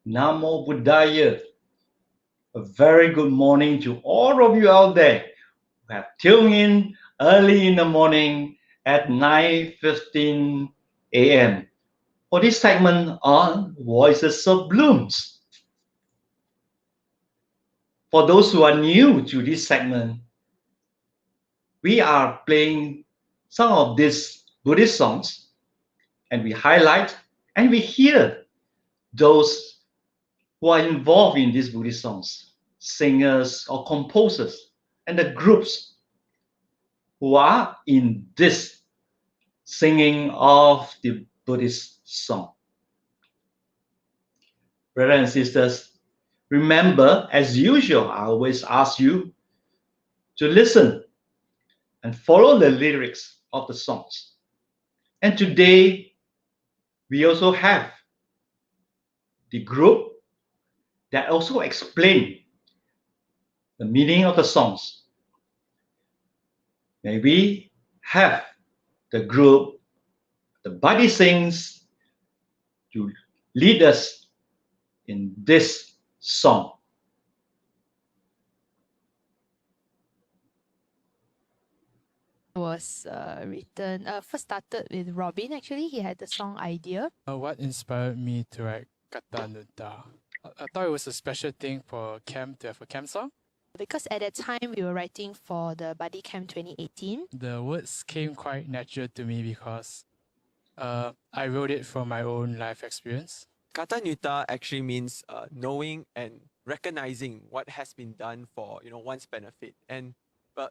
Namo Buddhaya. A very good morning to all of you out there who have tuned in early in the morning at 9:15 a.m. for this segment on Voices of Blooms. For those who are new to this segment, we are playing some of these Buddhist songs and we highlight and we hear those who are involved in these Buddhist songs, singers or composers, and the groups who are in this singing of the Buddhist song. Brothers and sisters, remember, as usual, I always ask you to listen and follow the lyrics of the songs. And today, we also have the group that also explain the meaning of the songs. May we have the group, the body sings, to lead us in this song. Was written first started with Robin. Actually, he had the song idea. What inspired me to write Kata Nuta? I thought it was a special thing for camp to have a camp song. Because at that time we were writing for the Buddy Camp 2018. The words came quite natural to me because I wrote it from my own life experience. Kata Nuta actually means knowing and recognizing what has been done for one's benefit, and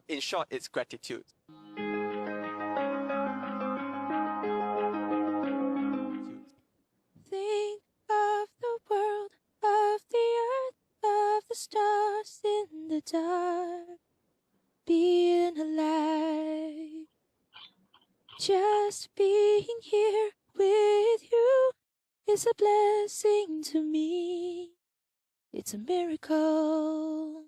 in short, it's gratitude. Think of the world, of the earth, of the stars in the dark, being alive. Just being here with you is a blessing to me. It's a miracle.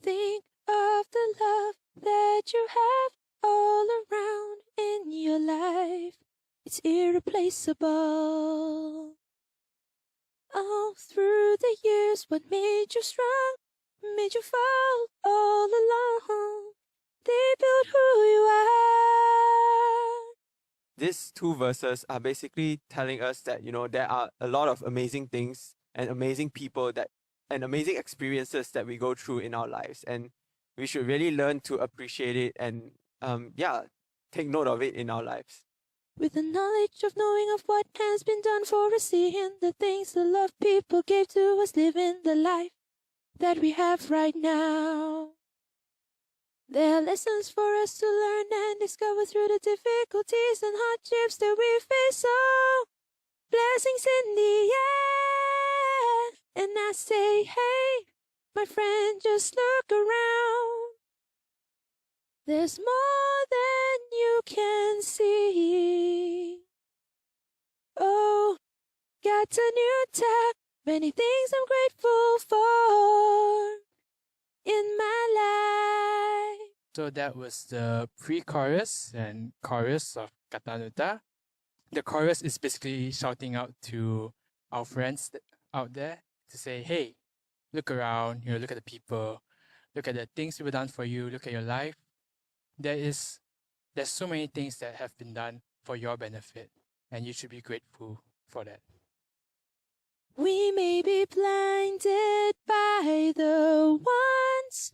Think of the love that you have all around in your life. It's irreplaceable. All through the years, what made you strong, made you fall all along. They built who you are. These two verses are basically telling us that there are a lot of amazing things and amazing people and amazing experiences that we go through in our lives, and we should really learn to appreciate it and take note of it in our lives. With the knowledge of knowing of what has been done for us, seeing the things the love people gave to us, living the life that we have right now. There are lessons for us to learn and discover through the difficulties and hardships that we face. So, blessings in the air. And I say, hey, my friend, just look around. There's more than you can see. Oh, got a new tack, many things I'm grateful for in my life. So that was the pre-chorus and chorus of Kata Nuta. The chorus is basically shouting out to our friends out there to say, hey, look around, look at the people, look at the things people done for you, look at your life. There's so many things that have been done for your benefit, and you should be grateful for that. We may be blinded by the ones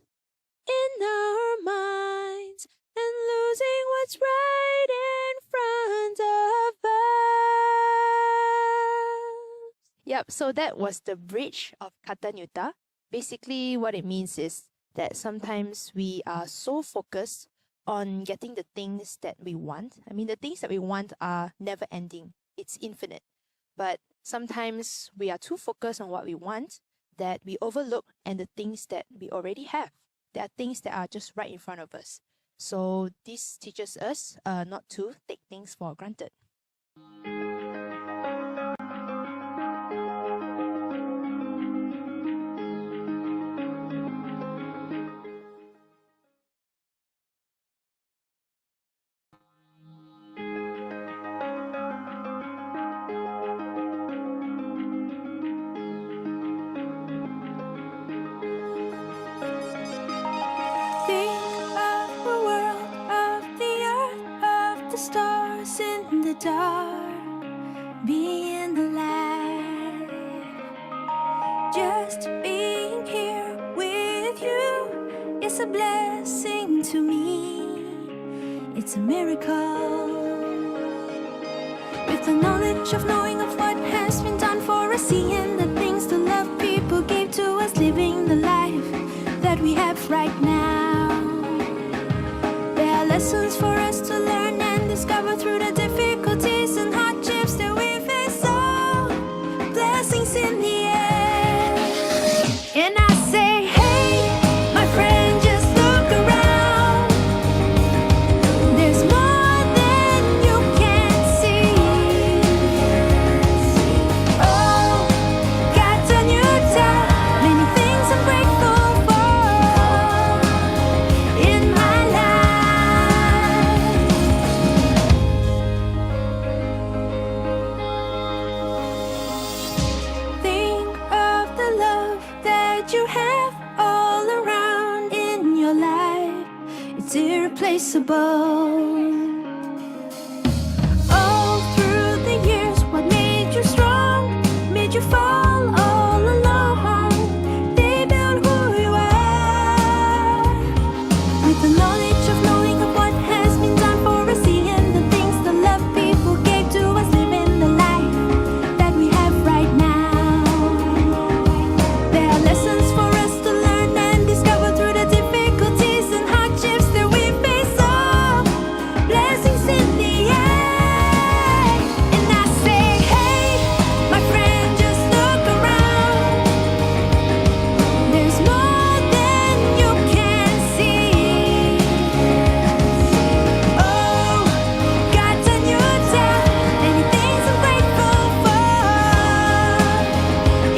in our minds and losing what's right in front of us. Yep, so that was the bridge of Kata Nuta. Basically, what it means is that sometimes we are so focused on getting the things that we want. I mean, the things that we want are never ending. It's infinite. But sometimes we are too focused on what we want that we overlook and the things that we already have. There are things that are just right in front of us. So this teaches us not to take things for granted. the stars in the dark, being alive. Just being here with you is a blessing to me. It's a miracle. With the knowledge of knowing of what has been done for us, seeing the things the love people gave to us, living the life that we have right now. There are lessons for us to learn and discover through the difficulties and hardships that we face. So, blessings in the air. And I say, hey, my friend, just look around. There's more than you can see. Oh, God's on your top. Many things I'm grateful for in my life. Think of the love that you have all around in your life. It's irreplaceable. All through the years, what made you strong, made you fall all alone. They build who you are. With the knowledge of knowing of what has been done for us, seeing the things the love people gave to us, living the life that we have right now. There are lessons for us to learn and discover through the difficulties and hardships that we face. So, blessings in the air. And I say, hey, my friend, just look around. There's more than you can see. Oh, God's on your top. Many things I'm grateful for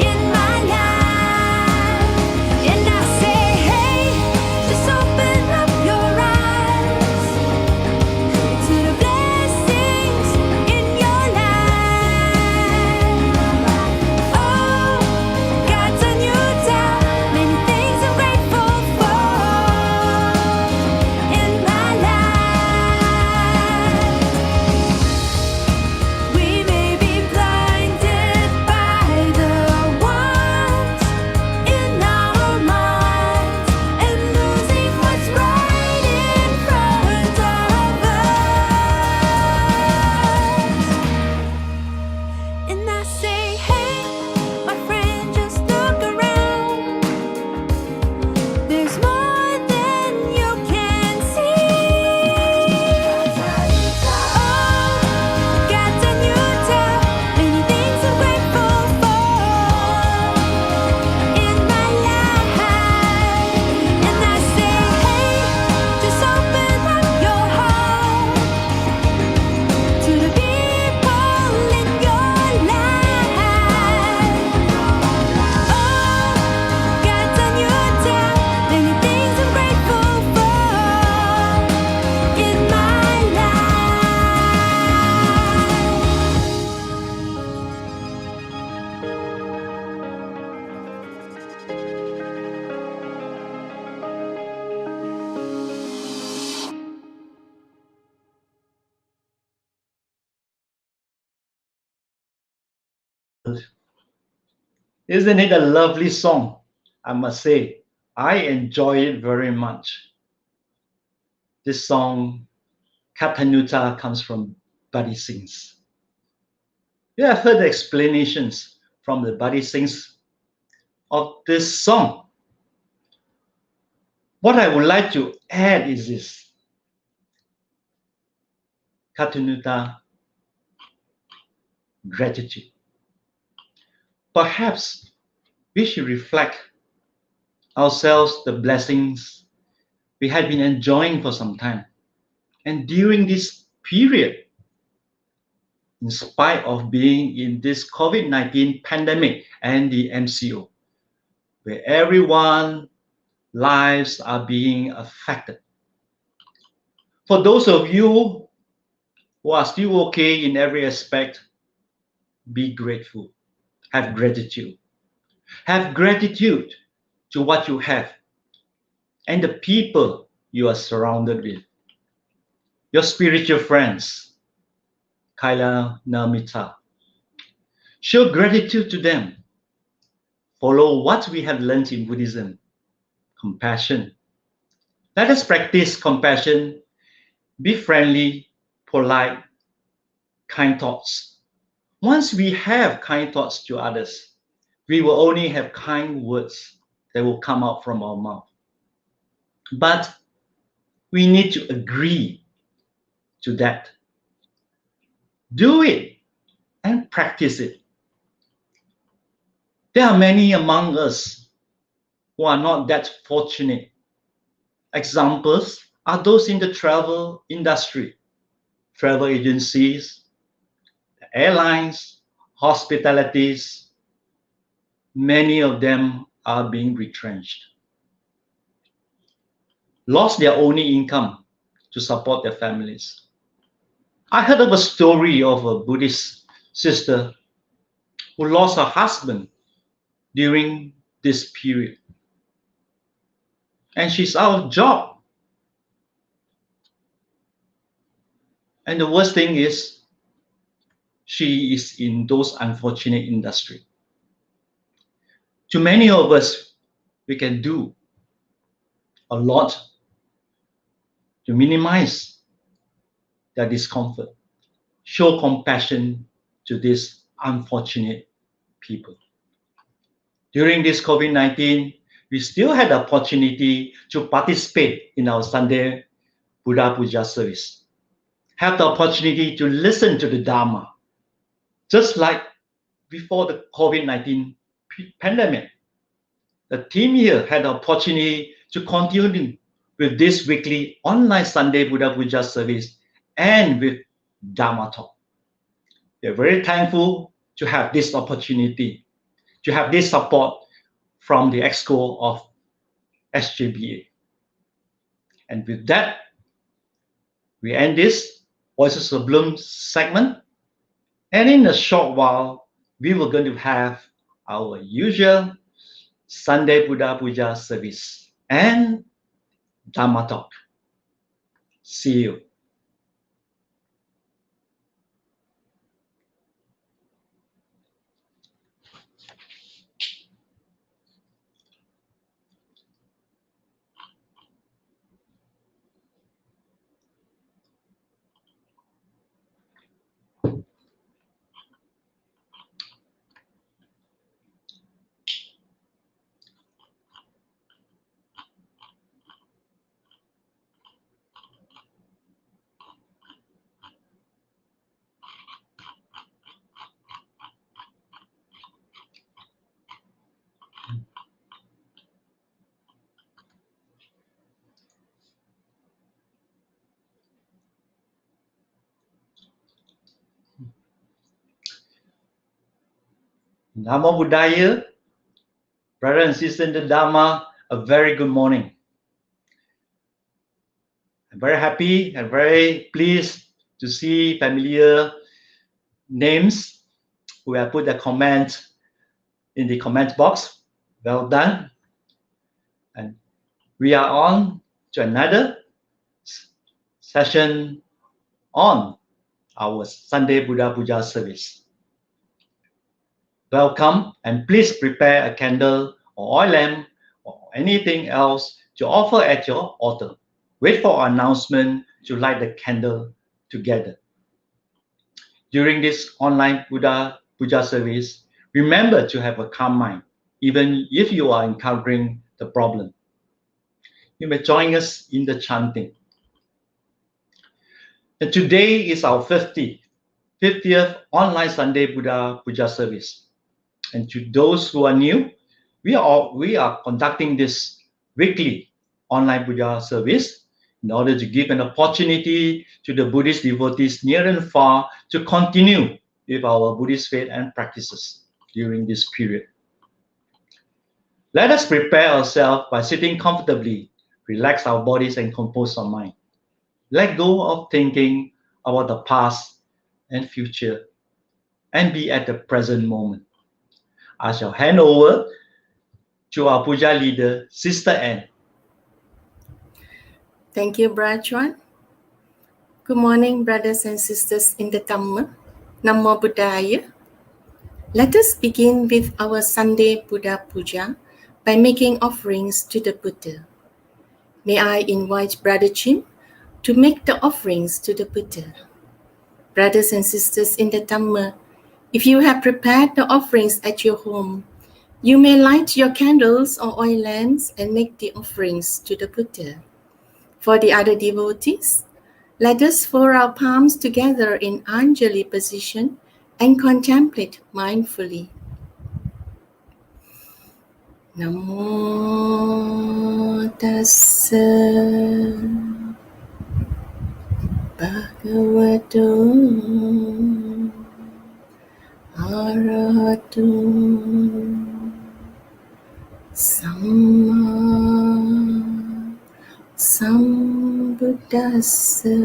in my life. And I say, hey, just open up your eyes to the blessings in your life. Oh, God's on your top. Many things I'm grateful for in my life. We may be blinded by the wants in our minds and losing what's right in front of us. And I say, hey, my friend, just look around. There's more than you can see. Oh, God's on your top. Many things I'm grateful for in my life. And I say, hey, just open up your heart to the people in your life. Oh, God's on your top. Many things I'm grateful for in my Isn't it a lovely song? I must say, I enjoy it very much. This song, Katanuta, comes from Buddy Sings. You have heard the explanations from the Buddy Sings of this song. What I would like to add is this. Katanuta, gratitude. Perhaps we should reflect ourselves the blessings we had been enjoying for some time. And during this period, in spite of being in this COVID-19 pandemic and the MCO, where everyone's lives are being affected. For those of you who are still okay in every aspect, be grateful. Have gratitude. Have gratitude to what you have and the people you are surrounded with. your spiritual friends, Kaila Namita. Show gratitude to them. Follow what we have learned in Buddhism, compassion. Let us practice compassion, be friendly, polite, kind thoughts. Once we have kind thoughts to others, we will only have kind words that will come out from our mouth. But we need to agree to that. Do it and practice it. There are many among us who are not that fortunate. Examples are those in the travel industry, travel agencies, airlines, hospitalities. Many of them are being retrenched, lost their only income to support their families. I heard of a story of a Buddhist sister who lost her husband during this period. And she's out of job. And the worst thing is, she is in those unfortunate industry. To many of us, we can do a lot to minimize their discomfort. Show compassion to these unfortunate people. During this COVID-19, we still had the opportunity to participate in our Sunday Buddha Puja service. Have the opportunity to listen to the Dharma. Just like before the COVID-19 pandemic, the team here had the opportunity to continue with this weekly online Sunday Buddha Puja service and with Dharma talk. We are very thankful to have this opportunity, to have this support from the EXCO of SJBA. And with that, we end this Voices of Bloom segment. And in a short while, we were going to have our usual Sunday Buddha Puja service and Dharma talk. See you. Namo Buddhaya, brother and sister in the Dharma, a very good morning. I'm very happy and very pleased to see familiar names who have put their comment in the comment box. Well done. And we are on to another session on our Sunday Buddha Puja service. Welcome, and please prepare a candle or oil lamp or anything else to offer at your altar. Wait for our announcement to light the candle together. During this online Buddha Puja service, remember to have a calm mind, even if you are encountering the problem. You may join us in the chanting. And today is our 50th online Sunday Buddha Puja service. And to those who are new, we are conducting this weekly online Puja service in order to give an opportunity to the Buddhist devotees near and far to continue with our Buddhist faith and practices during this period. Let us prepare ourselves by sitting comfortably, relax our bodies and compose our mind. Let go of thinking about the past and future and be at the present moment. I shall hand over to our Puja leader, Sister Anne. Thank you, Brother Chuan. Good morning, brothers and sisters in the Dhamma. Namo Buddhaya. Let us begin with our Sunday Buddha Puja by making offerings to the Buddha. May I invite Brother Jim to make the offerings to the Buddha. Brothers and sisters in the Dhamma, if you have prepared the offerings at your home, you may light your candles or oil lamps and make the offerings to the Buddha. For the other devotees, let us fold our palms together in Anjali position and contemplate mindfully. Namo tassa bhagavato arahato samma sambuddhassa.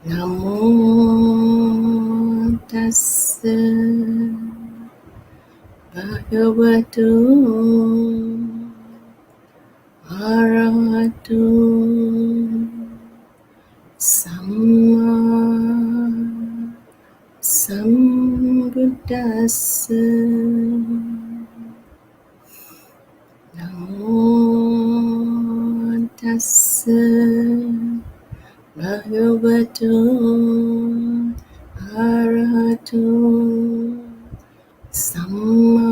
Namo tassa bhagavato arahato samma sambuddhassa. Namo tassa bhagavato arahato samma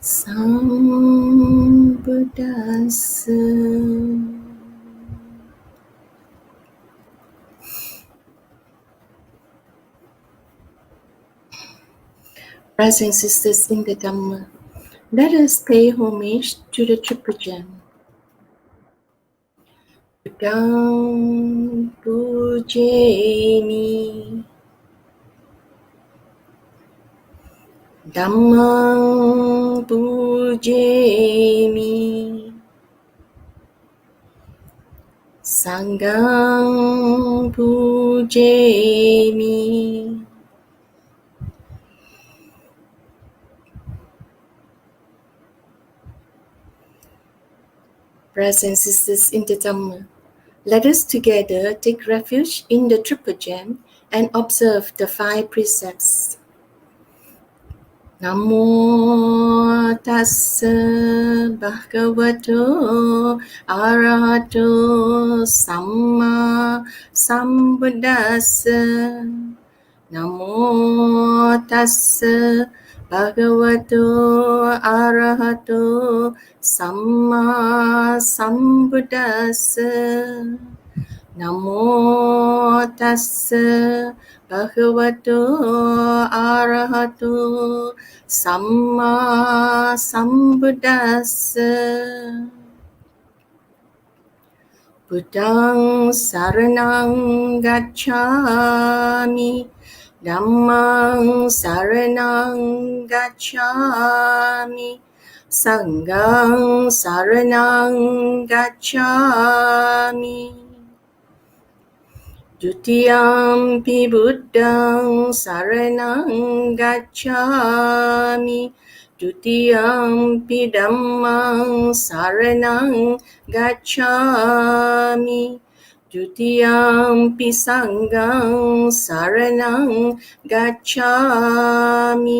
sambuddhassa. Brothers and sisters in the Dhamma, let us pay homage to the Triple Gem. Budang pujemi, Dhammang pujemi, Sanghang pujemi. Brothers and sisters in the Dhamma, let us together take refuge in the Triple Gem and observe the 5 precepts. Namo tassa bhagavato arahato samma sambuddhassa. Namo tassa bhagavato arahato samma sambuddhassa. Namo tassa bhagavato arahato samma sambuddhassa. Buddhang saranang gacchami, Dhammang saranang gacchami, Sanghang saranang gacchami. Dutiyampi buddhang saranang gacchami, Dutiyampi dhammang saranang gacchami, Dutiyampi sanghang saranang gacchami.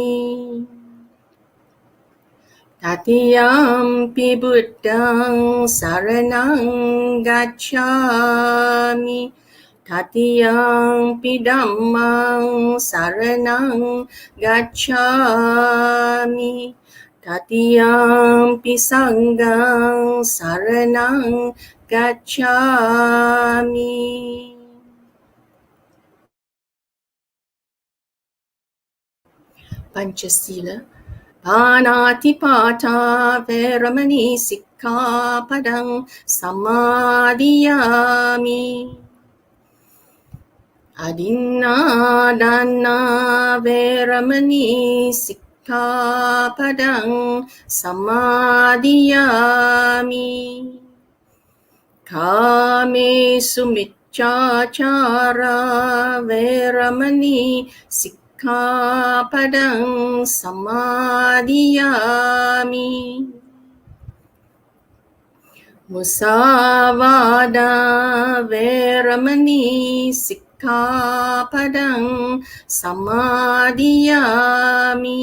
Tatiyampi buddhang saranang gacchami, Tatiyampi dhammang saranang gacchami, Tatiyampi sanghang saranang gacchami. Panchasila. Panatipata veramani sikkhapadang samadhiyami. Adinadana veramani sikkhapadang samadhiyami. Kame sumichachara veramani sikkhapadang samadhiyami. Musavada Veramani Sikkhapadang Samadhiyami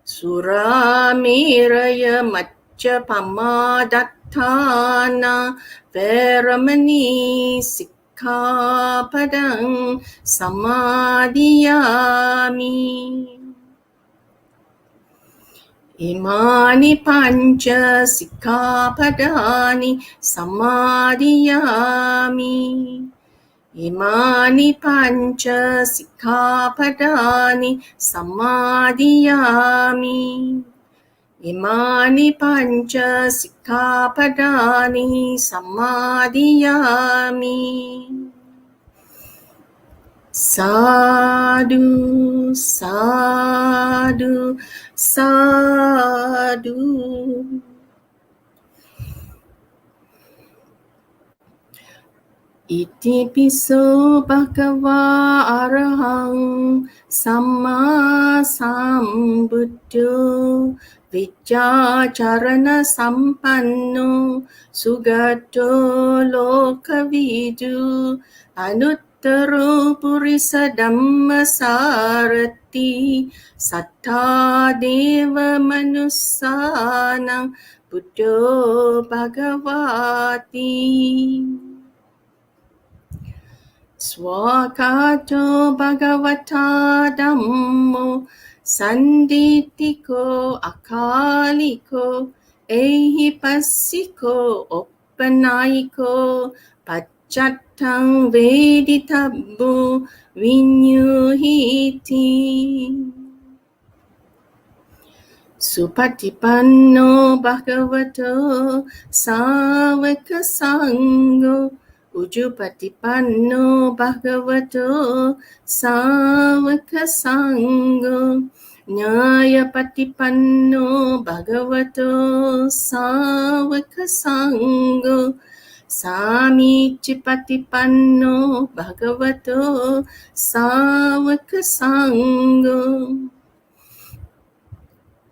Suramiraya Majjapamadattana Veramani Sikkhapadang Samadhiyami Imani pancha sikkhapadani samadhiyami. Imani pancha sikkhapadani samadhiyami. Imani pancha sikkhapadani samadhiyami. Sadhu, sadhu, sadhu. Iti piso bhagava arahang samma sambuddho vichacharana sampanno sugato lokavidu anuttaro purisa dhamma sarati sattha deva manussanang buddho bhagavati Swakato bhagavata dhammo sanditiko akaliko ehi passiko oppanayiko pacchatthang veditabbo vinyuhiti Supatipanno bhagavato savaka sangho Ujupatipanno bhagavato savaka sangho Nyayapatipanno bhagavato savaka sangho Samicipatipanno bhagavato savaka sangho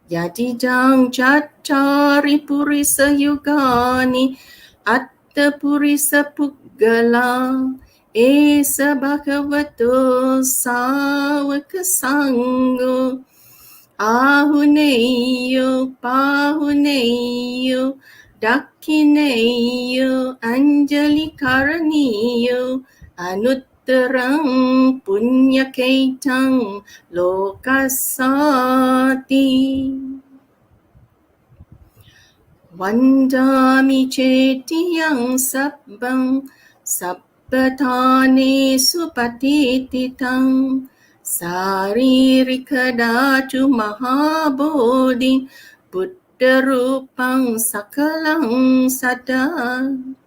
Yadidang chattari purisa yugani atta purisa puggala esa bhagavato savaka sangho ahuneyo pahuneyo dakhineyo anjali karaniyo anuttarang punyaketang lokasati Vandami cetiyang sabbang sabbhatane supatititang saririkadatu mahabodhi buddha rupang sakalang sadang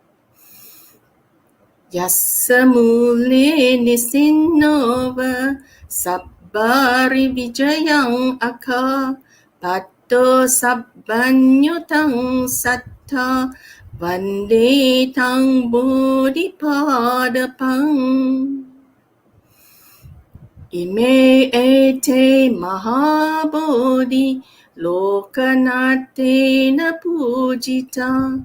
Yassa mule nisinnova sabbari vijayang akha patto sabbanyutang sattha vande tang bodhipadapang Ime ete mahabodhi lokanatena pujita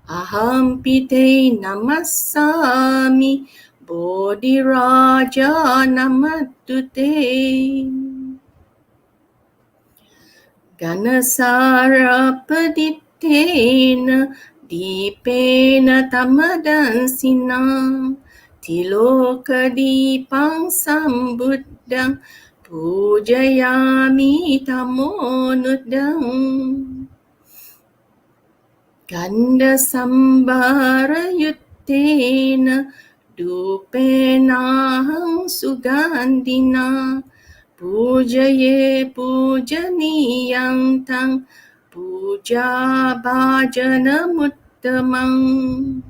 Ahampite namassami Bodhi Raja namadute Ganasara paditena Dipena tamadansina Tiloka dipang sambuddhang Pujayami tamonudang Ganda sambara yuttena dupenahang sugandina pujaye pujaniyang tang puja bhajana muttamang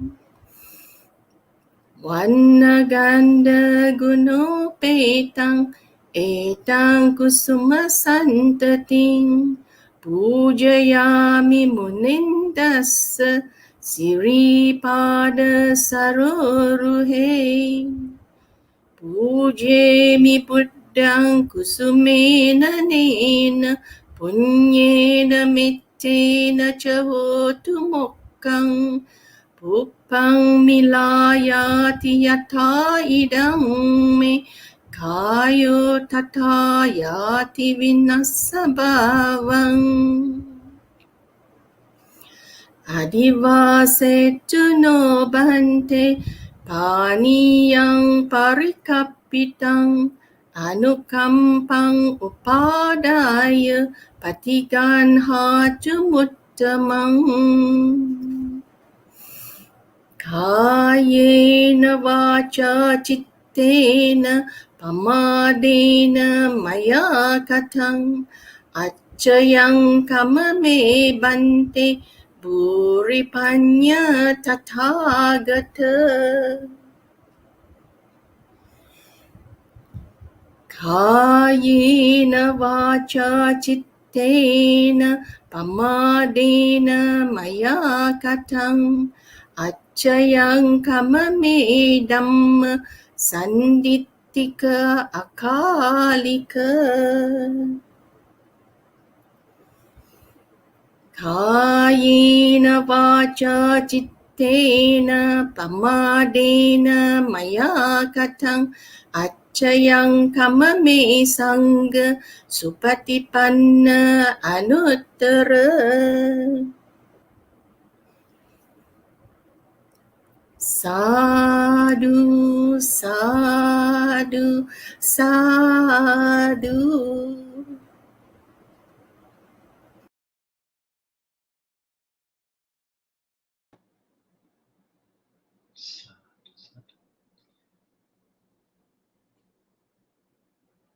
Vanna ganda gunopetang etang kusuma santating Pujayami munindassa siripada saroruhe Pujemi buddhang kusumena nena punyena mittena cha hotu dukkang Puppang milayati yatha idam me kayo tata yati vinasabhavang Adivasetu no bante paniyang parikapitang anukampang upadaya patiganha muttamang Kayena vacha chittena pamadena maya katang Achayang kamame bante buripanya tathagata Kayena vacha chittena pamadena maya katang Achayang kamame dhamma sandittika akalika Kayena vacha chittena pamadena maya katang Achayang kamame sangha supatipanna anuttara Sadhu, sadhu, sadhu.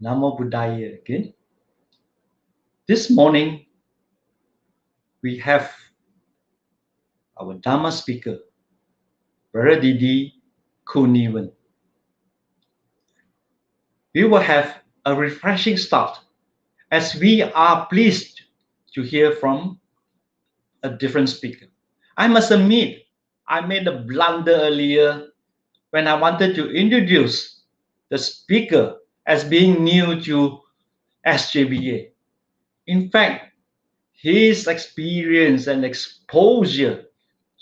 Namo Buddhaya again. This morning, we have our Dharma speaker, Brother Didi Kuniwan. We will have a refreshing start as we are pleased to hear from a different speaker. I must admit, I made a blunder earlier when I wanted to introduce the speaker as being new to SJBA. In fact, his experience and exposure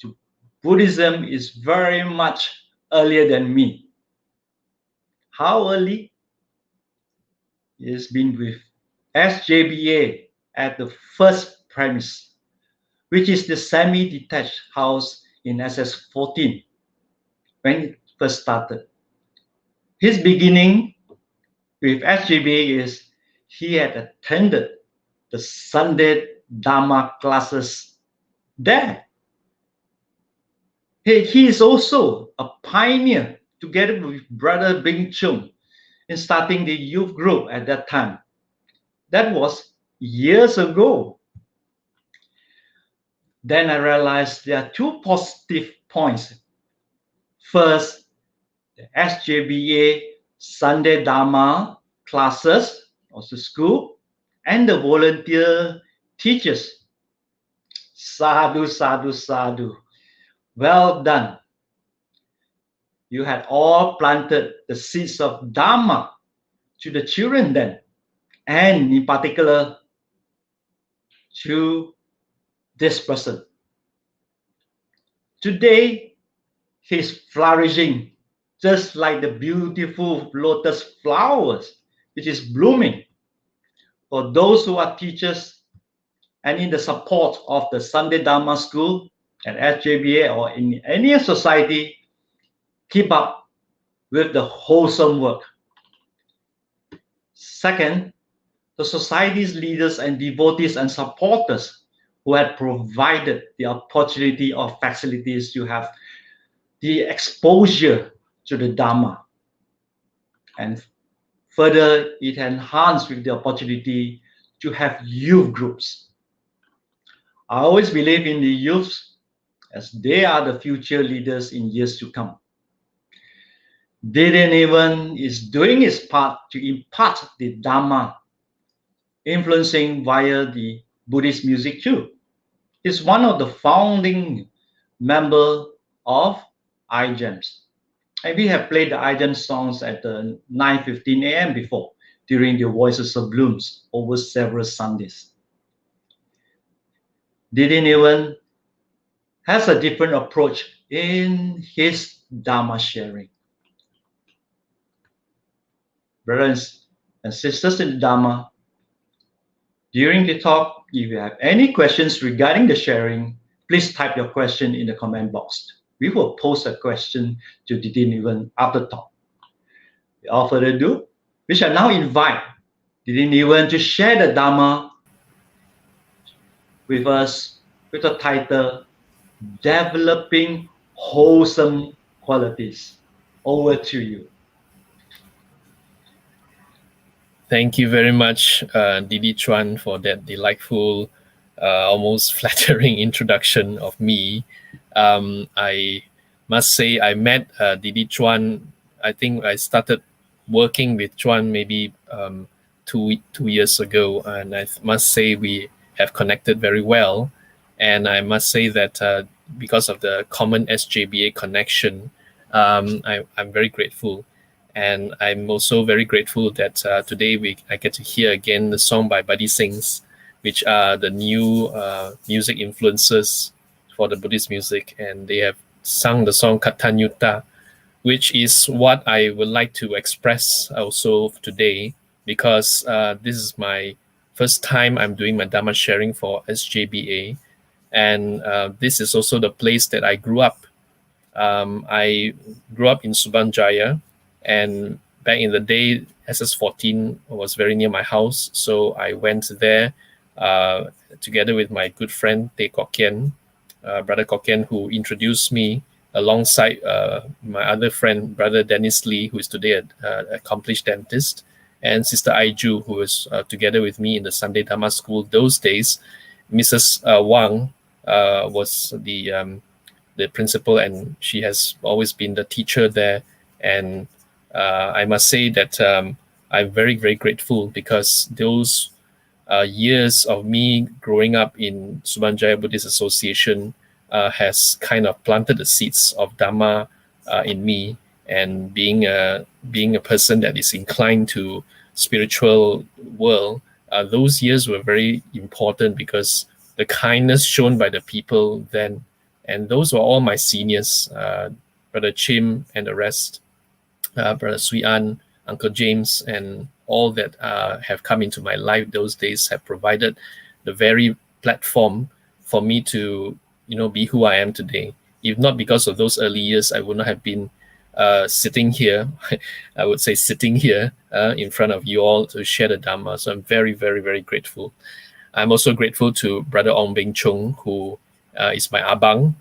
to Buddhism is very much earlier than me. How early? He has been with SJBA at the first premise, which is the semi-detached house in SS14 when it first started. His beginning with SJBA is he had attended the Sunday Dharma classes there. He is also a pioneer together with Brother Bing Chung in starting the youth group at that time. That was years ago. Then I realized there are two positive points. First, the SJBA Sunday Dharma classes, also school, and the volunteer teachers. Sadhu, sadhu, sadhu. Well done. You had all planted the seeds of Dharma to the children then, and in particular to this person. Today, he's flourishing just like the beautiful lotus flowers which is blooming. For those who are teachers and in the support of the Sunday Dharma School at SJBA or in any society, keep up with the wholesome work. Second, the society's leaders and devotees and supporters who had provided the opportunity or facilities to have the exposure to the Dharma. And further, it enhanced with the opportunity to have youth groups. I always believe in the youth as they are the future leaders in years to come. Didanivan is doing his part to impart the Dharma, influencing via the Buddhist music too. He's one of the founding members of iGEMS. And we have played the iGEMS songs at the 9:15 a.m. before, during the Voices of Blooms over several Sundays. Didanivan has a different approach in his Dharma sharing. Brothers and sisters in Dharma, during the talk, if you have any questions regarding the sharing, please type your question in the comment box. We will post a question to Didi Niven after talk. Without further ado, we shall now invite Didi Niven to share the Dharma with us with the title Developing Wholesome Qualities. Over to you. Thank you very much, Didi Chuan, for that delightful, almost flattering introduction of me. I must say I met Didi Chuan. I think I started working with Chuan maybe 2 years ago, and I must say we have connected very well. And I must say that because of the common SJBA connection, I'm very grateful. And I'm also very grateful that today I get to hear again the song by Buddy Sings, which are the new music influences for the Buddhist music. And they have sung the song Katanyutta, which is what I would like to express also today, because this is my first time I'm doing my Dharma sharing for SJBA. And this is also the place that I grew up. I grew up in Subanjaya, and back in the day, SS14 was very near my house. So I went there together with my good friend, Teh Kok Kian, Brother Kok Kian, who introduced me alongside my other friend, Brother Dennis Lee, who is today an accomplished dentist, and Sister Aiju, who was together with me in the Sunday Dharma school those days. Mrs. Wang was the principal, and she has always been the teacher there. And I must say that I'm very, very grateful, because those years of me growing up in Subanjaya Buddhist Association has kind of planted the seeds of Dharma in me, and being a person that is inclined to spiritual world. Those years were very important, because the kindness shown by the people then, and those were all my seniors, Brother Chim and the rest, Brother Sui An, Uncle James, and all that have come into my life those days have provided the very platform for me to, be who I am today. If not because of those early years, I would not have been sitting here. I would say sitting here in front of you all to share the Dharma. So I'm very, very, very grateful. I'm also grateful to Brother Ong Beng Chung, who is my abang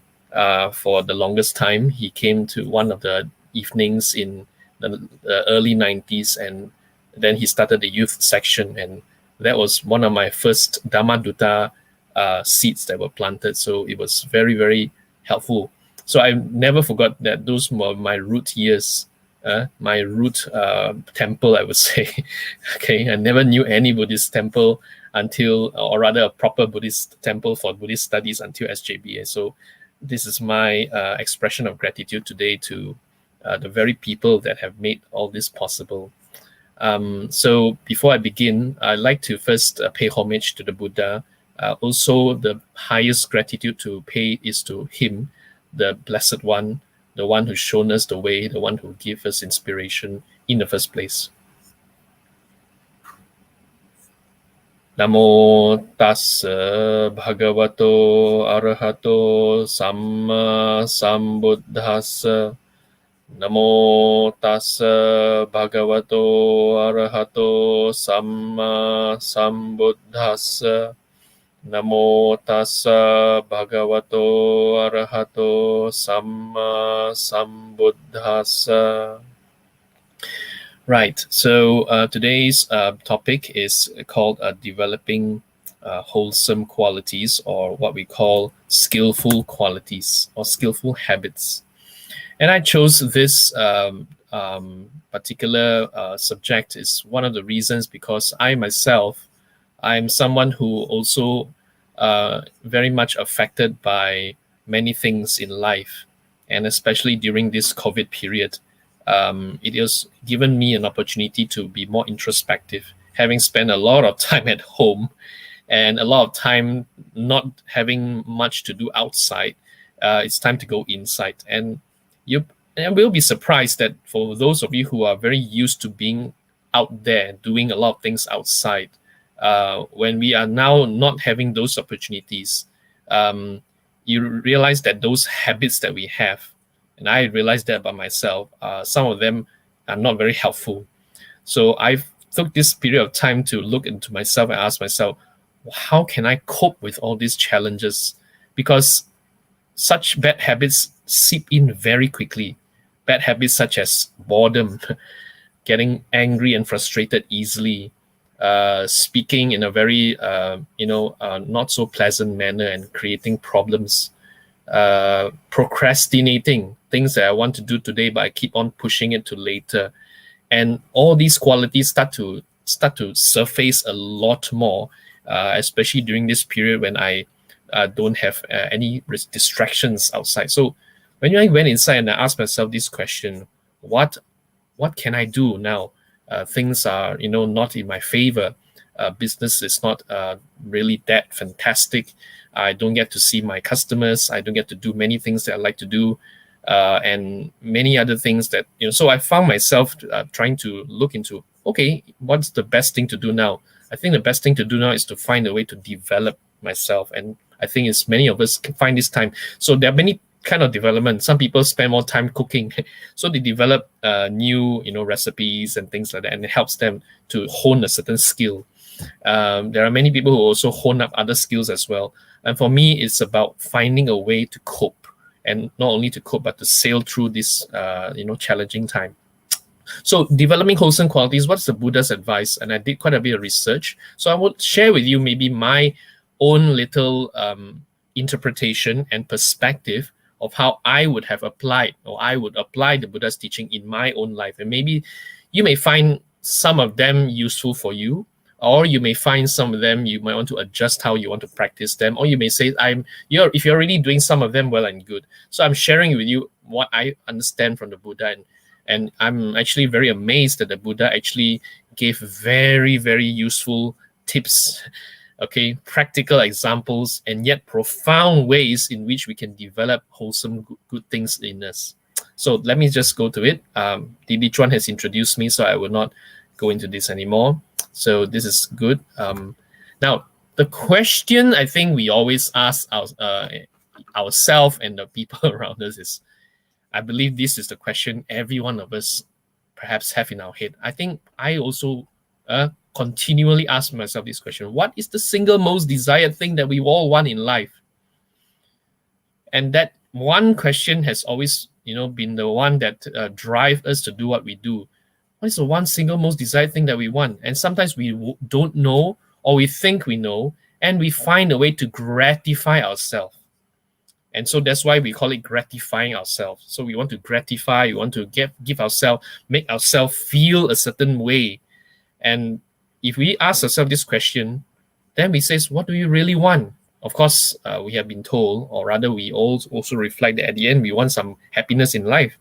for the longest time. He came to one of the evenings in the early 90s, and then he started the youth section, and that was one of my first Dharma Dutta seeds that were planted. So it was very, very helpful. So I never forgot that those were my root years, my root temple, I would say. Okay, I never knew any Buddhist temple until, or rather a proper Buddhist temple for Buddhist studies until SJBA. So this is my expression of gratitude today to the very people that have made all this possible. So before I begin, I'd like to first pay homage to the Buddha. Also, the highest gratitude to pay is to him, the Blessed One, the one who's shown us the way, the one who gave us inspiration in the first place. Namo tassa bhagavato arahato samma sambuddhassa. Namo tassa bhagavato arahato samma sambuddhassa. Namo tassa bhagavato arahato samma sambuddhassa. Right, so today's topic is called developing wholesome qualities, or what we call skillful qualities or skillful habits. And I chose this particular subject is one of the reasons because I myself, I'm someone who also very much affected by many things in life, and especially during this COVID period. It has given me an opportunity to be more introspective, having spent a lot of time at home and a lot of time not having much to do outside. it's time to go inside. And you will be surprised that for those of you who are very used to being out there, doing a lot of things outside, when we are now not having those opportunities, you realize that those habits that we have, and I realized that by myself, some of them are not very helpful. So I've took this period of time to look into myself and ask myself, how can I cope with all these challenges? Because such bad habits seep in very quickly. Bad habits such as boredom, getting angry and frustrated easily, speaking in a very not so pleasant manner and creating problems, procrastinating things that I want to do today, but I keep on pushing it to later. And all these qualities start to surface a lot more, especially during this period when I don't have any distractions outside. So when I went inside and I asked myself this question, what can I do now? Things are not in my favor. Business is not really that fantastic. I don't get to see my customers. I don't get to do many things that I like to do. And many other things that, so I found myself trying to look into, okay, what's the best thing to do now? I think the best thing to do now is to find a way to develop myself. And I think it's many of us can find this time. So there are many kind of development. Some people spend more time cooking. So they develop new, recipes and things like that. And it helps them to hone a certain skill. There are many people who also hone up other skills as well. And for me, it's about finding a way to cope. And not only to cope, but to sail through this, challenging time. So developing wholesome qualities, what's the Buddha's advice? And I did quite a bit of research. So I will share with you maybe my own little interpretation and perspective of how I would have applied, or I would apply the Buddha's teaching in my own life. And maybe you may find some of them useful for you, or you may find some of them you might want to adjust how you want to practice them, or you may say, if you're already doing some of them, well and good. So I'm sharing with you what I understand from the Buddha, and I'm actually very amazed that the Buddha actually gave very, very useful tips, okay, practical examples, and yet profound ways in which we can develop wholesome, good things in us. So let me just go to it. Didi Chuan has introduced me, so I will not go into this anymore. So this is good. Now, the question I think we always ask ourselves and the people around us is, I believe this is the question every one of us perhaps have in our head. I think I also continually ask myself this question: what is the single most desired thing that we all want in life? And that one question has always, been the one that drives us to do what we do. What is the one single most desired thing that we want? And sometimes we don't know, or we think we know, and we find a way to gratify ourselves. And so that's why we call it gratifying ourselves. So we want to gratify, we want to give ourselves, make ourselves feel a certain way. And if we ask ourselves this question, then we say, what do you really want? Of course, we have been told, or rather we also reflect that at the end, we want some happiness in life.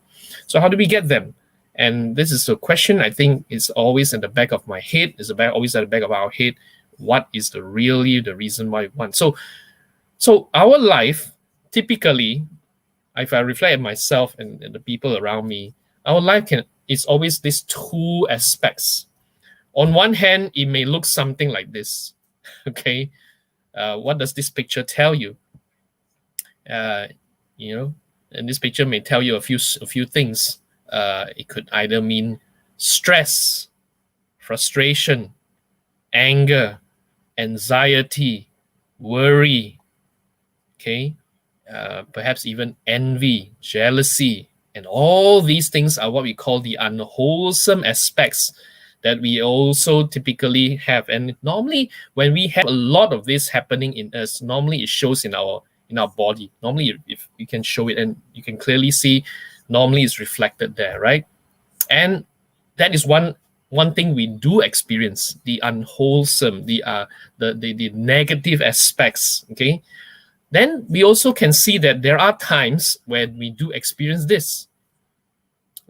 So how do we get them? And this is a question I think is always at the back of my head, always at the back of our head. What is the reason why we want? So our life, typically, if I reflect on myself and the people around me, our life is always these two aspects. On one hand, it may look something like this. Okay, what does this picture tell you? And this picture may tell you a few things. It could either mean stress, frustration, anger, anxiety, worry, okay, perhaps even envy, jealousy, and all these things are what we call the unwholesome aspects that we also typically have. And normally when we have a lot of this happening in us, normally it shows in our body. Normally, if you can show it and you can clearly see, normally it's reflected there, right? And that is one thing we do experience, the unwholesome, the negative aspects, okay? Then we also can see that there are times when we do experience this,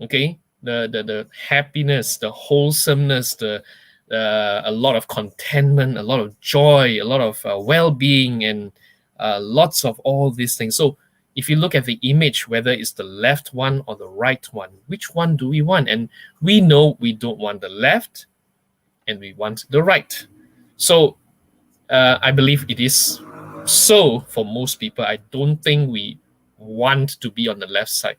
okay? The happiness, the wholesomeness, a lot of contentment, a lot of joy, a lot of well-being, and lots of all these things. So if you look at the image, whether it's the left one or the right one, which one do we want? And we know we don't want the left and we want the right. So I believe it is so for most people. I don't think we want to be on the left side.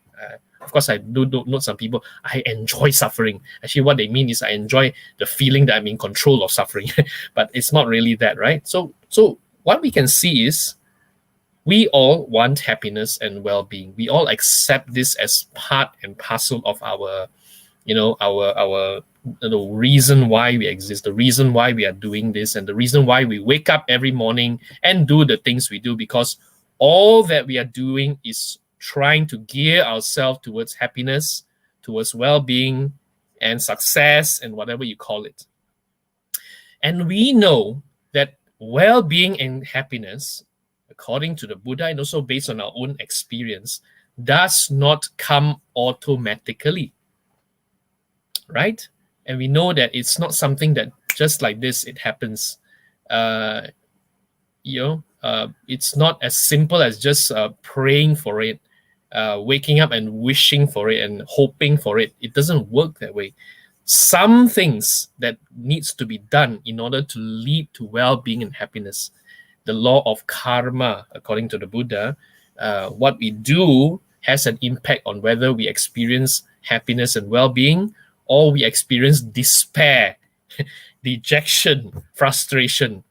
Of course, I do know some people, I enjoy suffering. Actually, what they mean is I enjoy the feeling that I'm in control of suffering. But it's not really that, right? So what we can see is we all want happiness and well-being. We all accept this as part and parcel of our, our reason why we exist, the reason why we are doing this, and the reason why we wake up every morning and do the things we do, because all that we are doing is trying to gear ourselves towards happiness, towards well-being and success and whatever you call it. And we know that well-being and happiness, according to the Buddha and also based on our own experience, does not come automatically, right? And we know that it's not something that just like this, it happens. It's not as simple as just praying for it, waking up and wishing for it and hoping for it. It doesn't work that way. Some things that needs to be done in order to lead to well-being and happiness. The law of karma, according to the Buddha, what we do has an impact on whether we experience happiness and well-being or we experience despair, dejection, frustration.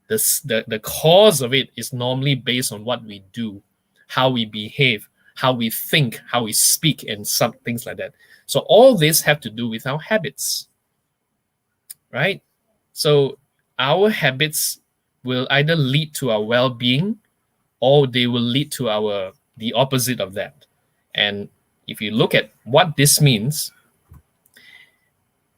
The cause of it is normally based on what we do, how we behave, how we think, how we speak, and some things like that. So all this have to do with our habits, right? So our habits will either lead to our well-being or they will lead to the opposite of that. And if you look at what this means,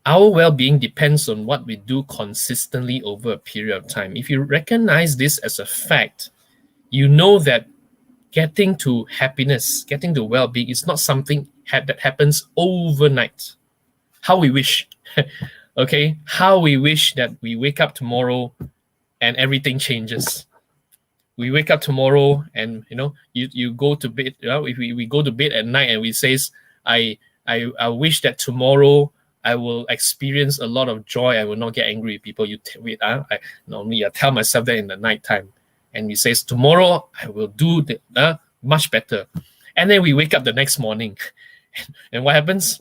our well-being depends on what we do consistently over a period of time. If you recognize this as a fact, you know that getting to happiness, getting to well-being is not something that happens overnight. How we wish, okay? How we wish that we wake up tomorrow and everything changes. We wake up tomorrow and, you go to bed, if we go to bed at night and we says, I wish that tomorrow I will experience a lot of joy. I will not get angry with people. I normally tell myself that in the night time. And we says, tomorrow I will do much better. And then we wake up the next morning. And what happens?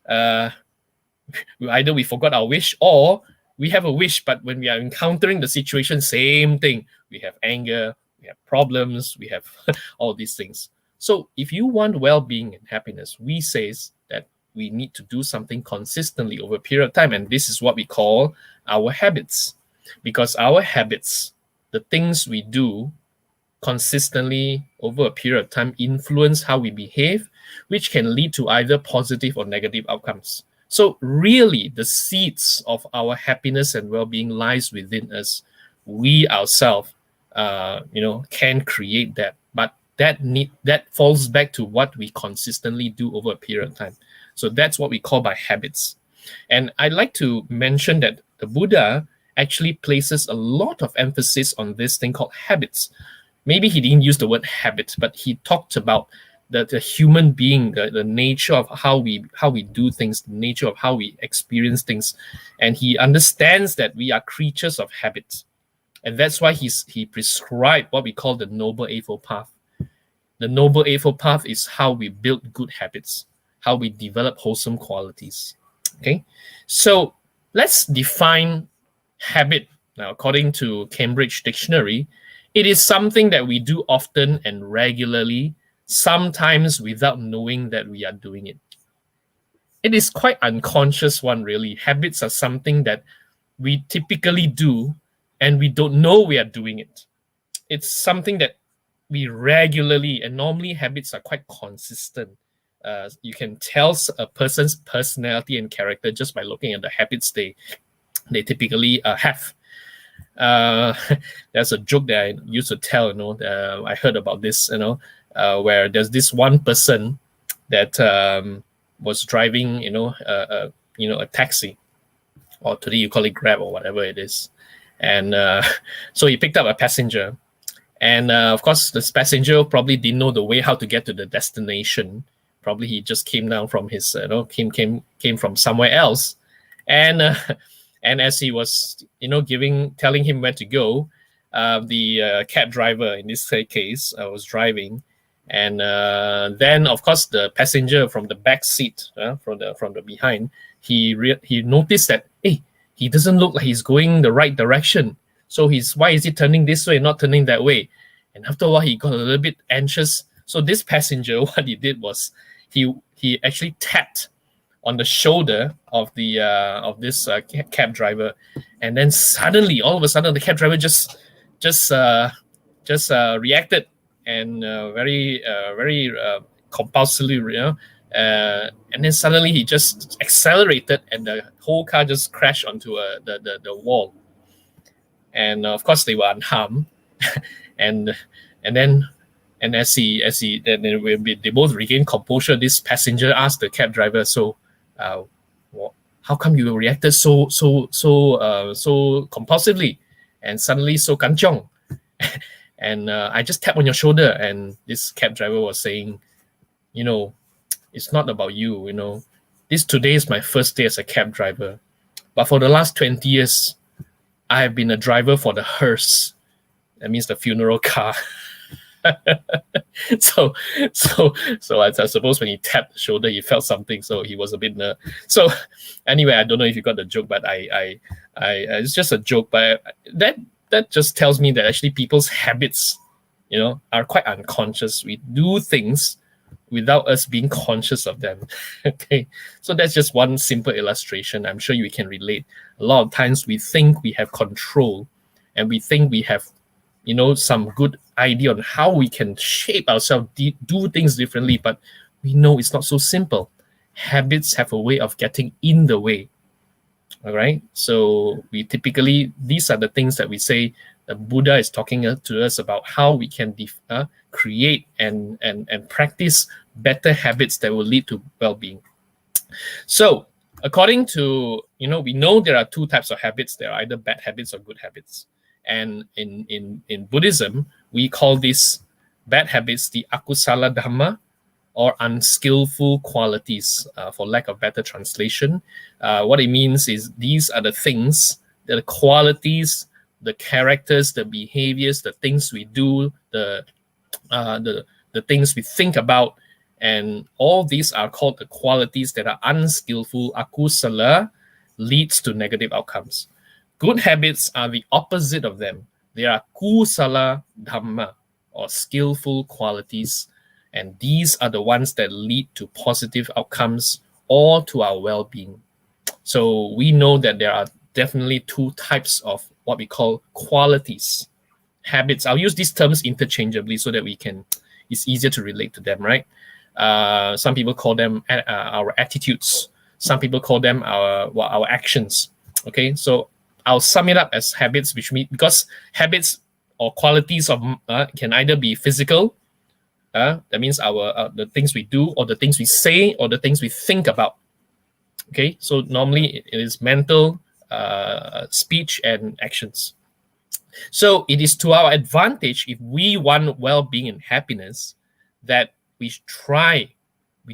Either we forgot our wish or we have a wish, but when we are encountering the situation, same thing. We have anger, we have problems, we have all these things. So if you want well-being and happiness, we says that we need to do something consistently over a period of time. And this is what we call our habits. Because our habits, the things we do consistently over a period of time, influence how we behave, which can lead to either positive or negative outcomes. So really, the seeds of our happiness and well-being lies within us. We ourselves, can create that. But that falls back to what we consistently do over a period of time. So that's what we call by habits. And I'd like to mention that the Buddha actually places a lot of emphasis on this thing called habits. Maybe he didn't use the word habit, but he talked about the human being, the nature of how we do things, the nature of how we experience things. And he understands that we are creatures of habits. And that's why he prescribed what we call the Noble Eightfold Path. The Noble Eightfold Path is how we build good habits, how we develop wholesome qualities. Okay, so let's define habit. Now, according to Cambridge Dictionary, it is something that we do often and regularly, sometimes without knowing that we are doing it. It is quite unconscious one, really. Habits are something that we typically do and we don't know we are doing it. It's something that we regularly, and normally habits are quite consistent. You can tell a person's personality and character just by looking at the habits they typically have. There's a joke that I used to tell, I heard about this, where there's this one person that was driving, a taxi, or today you call it Grab or whatever it is. And so he picked up a passenger, And of course, this passenger probably didn't know the way how to get to the destination. Probably he just came down from his, came from somewhere else, and and as he was, telling him where to go, the cab driver in this case was driving, and then of course the passenger from the back seat, from the behind, he noticed that, hey, he doesn't look like he's going the right direction. So why is he turning this way, not turning that way? And after a while, he got a little bit anxious. So this passenger, what he did was he actually tapped on the shoulder of this cab driver, and then suddenly, all of a sudden, the cab driver just reacted, and very compulsively, and then suddenly he just accelerated, and the whole car just crashed onto the wall. And of course they were unharmed, and then as they both regained composure, this passenger asked the cab driver, "So, how come you reacted so compulsively and suddenly so kanchong?" And I just tapped on your shoulder, and this cab driver was saying, "It's not about you. Today is my first day as a cab driver, but for the last 20 years." I have been a driver for the hearse. That means the funeral car. so I suppose when he tapped the shoulder, he felt something. So he was a bit so anyway, I don't know if you got the joke, but I it's just a joke. But that just tells me that actually people's habits, are quite unconscious. We do things without us being conscious of them. Okay, so that's just one simple illustration. I'm sure you can relate. A lot of times we think we have control, and we think we have, some good idea on how we can shape ourselves, do things differently, but we know it's not so simple. Habits have a way of getting in the way. All right, so these are the things that we say the Buddha is talking to us about, how we can create and practice better habits that will lead to well-being. So according to, we know there are two types of habits. There are either bad habits or good habits. And in Buddhism, we call these bad habits the akusala dhamma, or unskillful qualities, for lack of better translation. What it means is these are the things, the qualities, the characters, the behaviors, the things we do, the things we think about, and all these are called the qualities that are unskillful. Akusala leads to negative outcomes. Good habits are the opposite of them. They are kusala dhamma, or skillful qualities, and these are the ones that lead to positive outcomes or to our well-being. So we know that there are definitely two types of what we call qualities, habits. I'll use these terms interchangeably so that it's easier to relate to them, right? Some people call them our attitudes. Some people call them our actions. Okay, so I'll sum it up as habits, because habits or qualities of can either be physical. That means the things we do, or the things we say, or the things we think about. Okay, so normally it is mental, speech, and actions. So it is to our advantage, if we want well-being and happiness, that we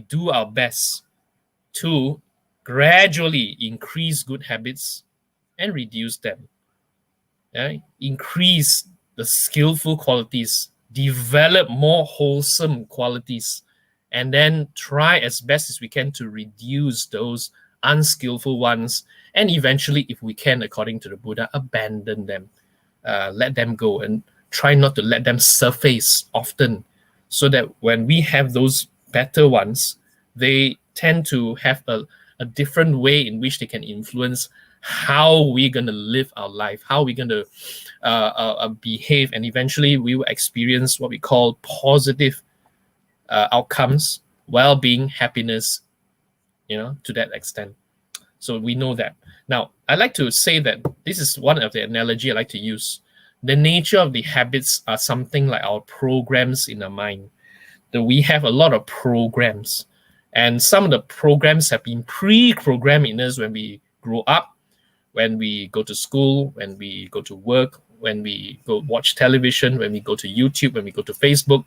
do our best to gradually increase good habits and reduce them. Increase the skillful qualities, develop more wholesome qualities, and then try as best as we can to reduce those unskillful ones, and eventually, if we can, according to the Buddha, abandon them, let them go, and try not to let them surface often, so that when we have those better ones, they tend to have a different way in which they can influence how we're going to live our life, how we're going to behave, and eventually we will experience what we call positive outcomes, well-being, happiness, to that extent. So we know that. Now, I like to say that this is one of the analogy I like to use. The nature of the habits are something like our programs in our mind. That we have a lot of programs, and some of the programs have been pre-programmed in us when we grow up, when we go to school, when we go to work, when we go watch television, when we go to YouTube, when we go to Facebook,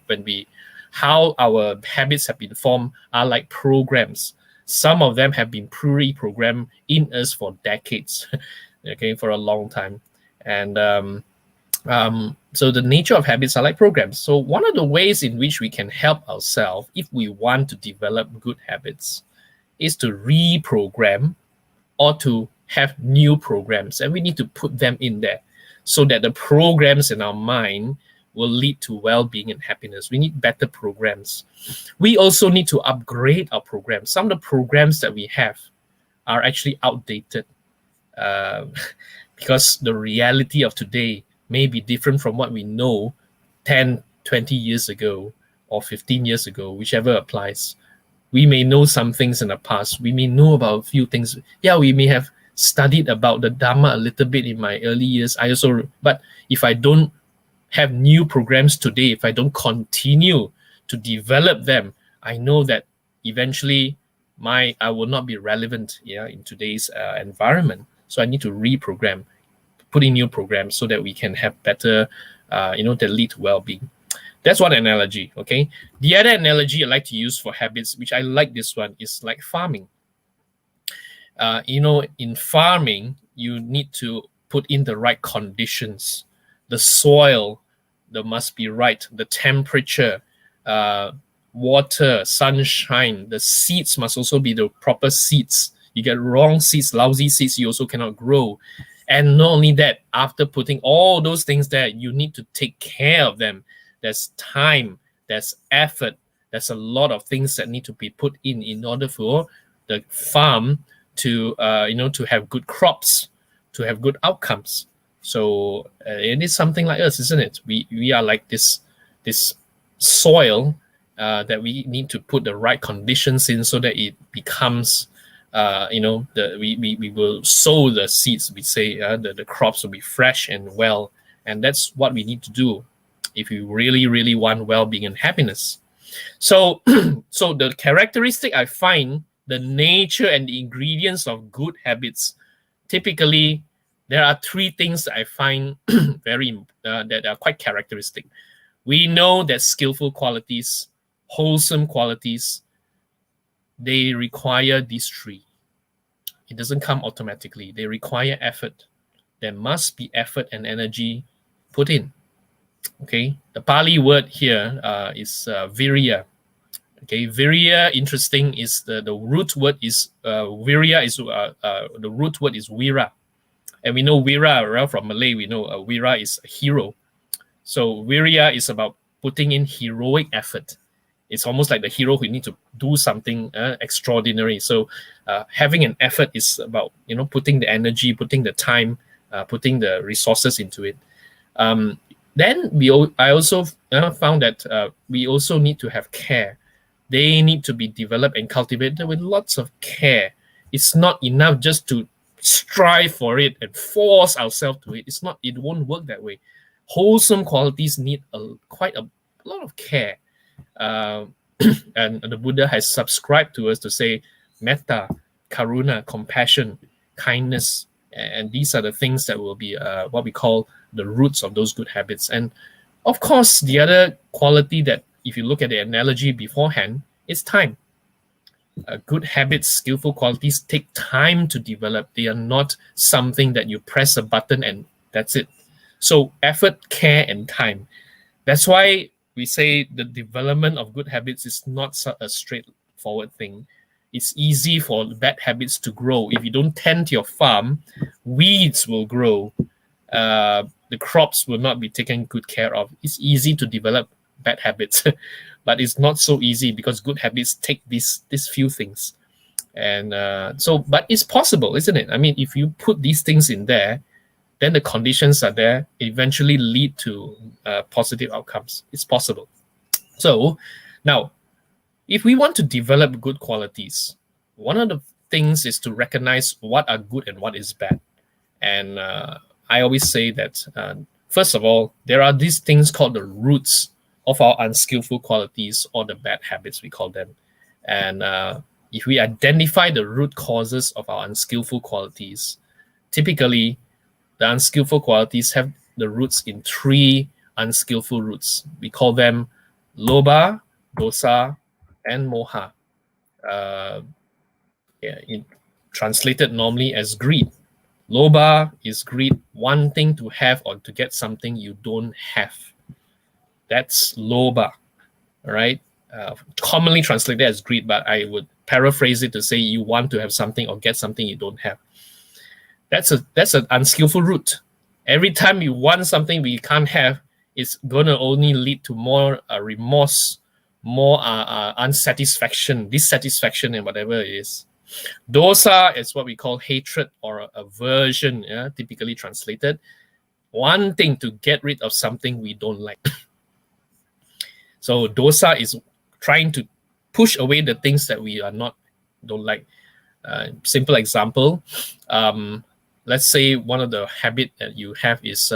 how our habits have been formed are like programs. Some of them have been pre-programmed in us for decades, okay, for a long time. And so the nature of habits are like programs. So one of the ways in which we can help ourselves if we want to develop good habits is to reprogram or to have new programs, and we need to put them in there so that the programs in our mind will lead to well-being and happiness. We need better programs. We also need to upgrade our programs. Some of the programs that we have are actually outdated because the reality of today may be different from what we know 10, 20 years ago or 15 years ago, whichever applies. We may know some things in the past. We may know about a few things. Yeah, we may have studied about the Dharma a little bit in my early years. But if I don't have new programs today, if I don't continue to develop them, I know that eventually I will not be relevant in today's environment. So I need to reprogram, put in new programs so that we can have better, that lead to well-being. That's one analogy, okay? The other analogy I like to use for habits, which I like this one, is like farming. In farming, you need to put in the right conditions. The soil, there must be right. The temperature, water, sunshine. The seeds must also be the proper seeds. You get wrong seeds, lousy seeds, you also cannot grow. And not only that, after putting all those things there, you need to take care of them. There's time, there's effort, there's a lot of things that need to be put in order for the farm to have good crops, to have good outcomes. So it is something like us, isn't it? We are like this soil that we need to put the right conditions in so that it becomes, we will sow the seeds. We say the crops will be fresh and well, and that's what we need to do if you really, really want well-being and happiness. So, so the characteristic I find, the nature and the ingredients of good habits, typically there are three things that I find that are quite characteristic. We know that skillful qualities, wholesome qualities, they require these three. It doesn't come automatically. They require effort. There must be effort and energy put in. Okay, the Pali word here is virya. Okay, virya, interesting, is the root word is virya is the root word is vira, and we know vira from Malay. We know vira is a hero. So virya is about putting in heroic effort. It's almost like the hero who need to do something extraordinary. So having an effort is about putting the energy, putting the time, putting the resources into it. Then I also found that we also need to have care. They need to be developed and cultivated with lots of care. It's not enough just to strive for it and force ourselves to it. It won't work that way. Wholesome qualities need quite a lot of care. And the Buddha has subscribed to us to say metta, karuna, compassion, kindness, and these are the things that will be what we call the roots of those good habits. And of course, the other quality that, if you look at the analogy beforehand, is time. Good habits, skillful qualities take time to develop. They are not something that you press a button and that's it. So effort, care, and time. That's why we say the development of good habits is not a straightforward thing. It's easy for bad habits to grow. If you don't tend your farm, weeds will grow. The crops will not be taken good care of. It's easy to develop bad habits, but it's not so easy because good habits take these few things. And but it's possible, isn't it? I mean, if you put these things in there, then the conditions are there, eventually lead to positive outcomes. It's possible. So now, if we want to develop good qualities, one of the things is to recognize what are good and what is bad. And I always say that, first of all, there are these things called the roots of our unskillful qualities or the bad habits, we call them. And if we identify the root causes of our unskillful qualities, typically the unskillful qualities have the roots in 3 unskillful roots. We call them loba, dosa, and moha. Translated normally as greed. Loba is greed, wanting to have or to get something you don't have. That's loba, all right? Commonly translated as greed, but I would paraphrase it to say you want to have something or get something you don't have. That's an unskillful root. Every time you want something we can't have, it's going to only lead to more remorse, more unsatisfaction, dissatisfaction, and whatever it is. Dosa is what we call hatred or aversion, typically translated. Wanting to get rid of something we don't like. So dosa is trying to push away the things that we don't like. Simple example, let's say one of the habit that you have is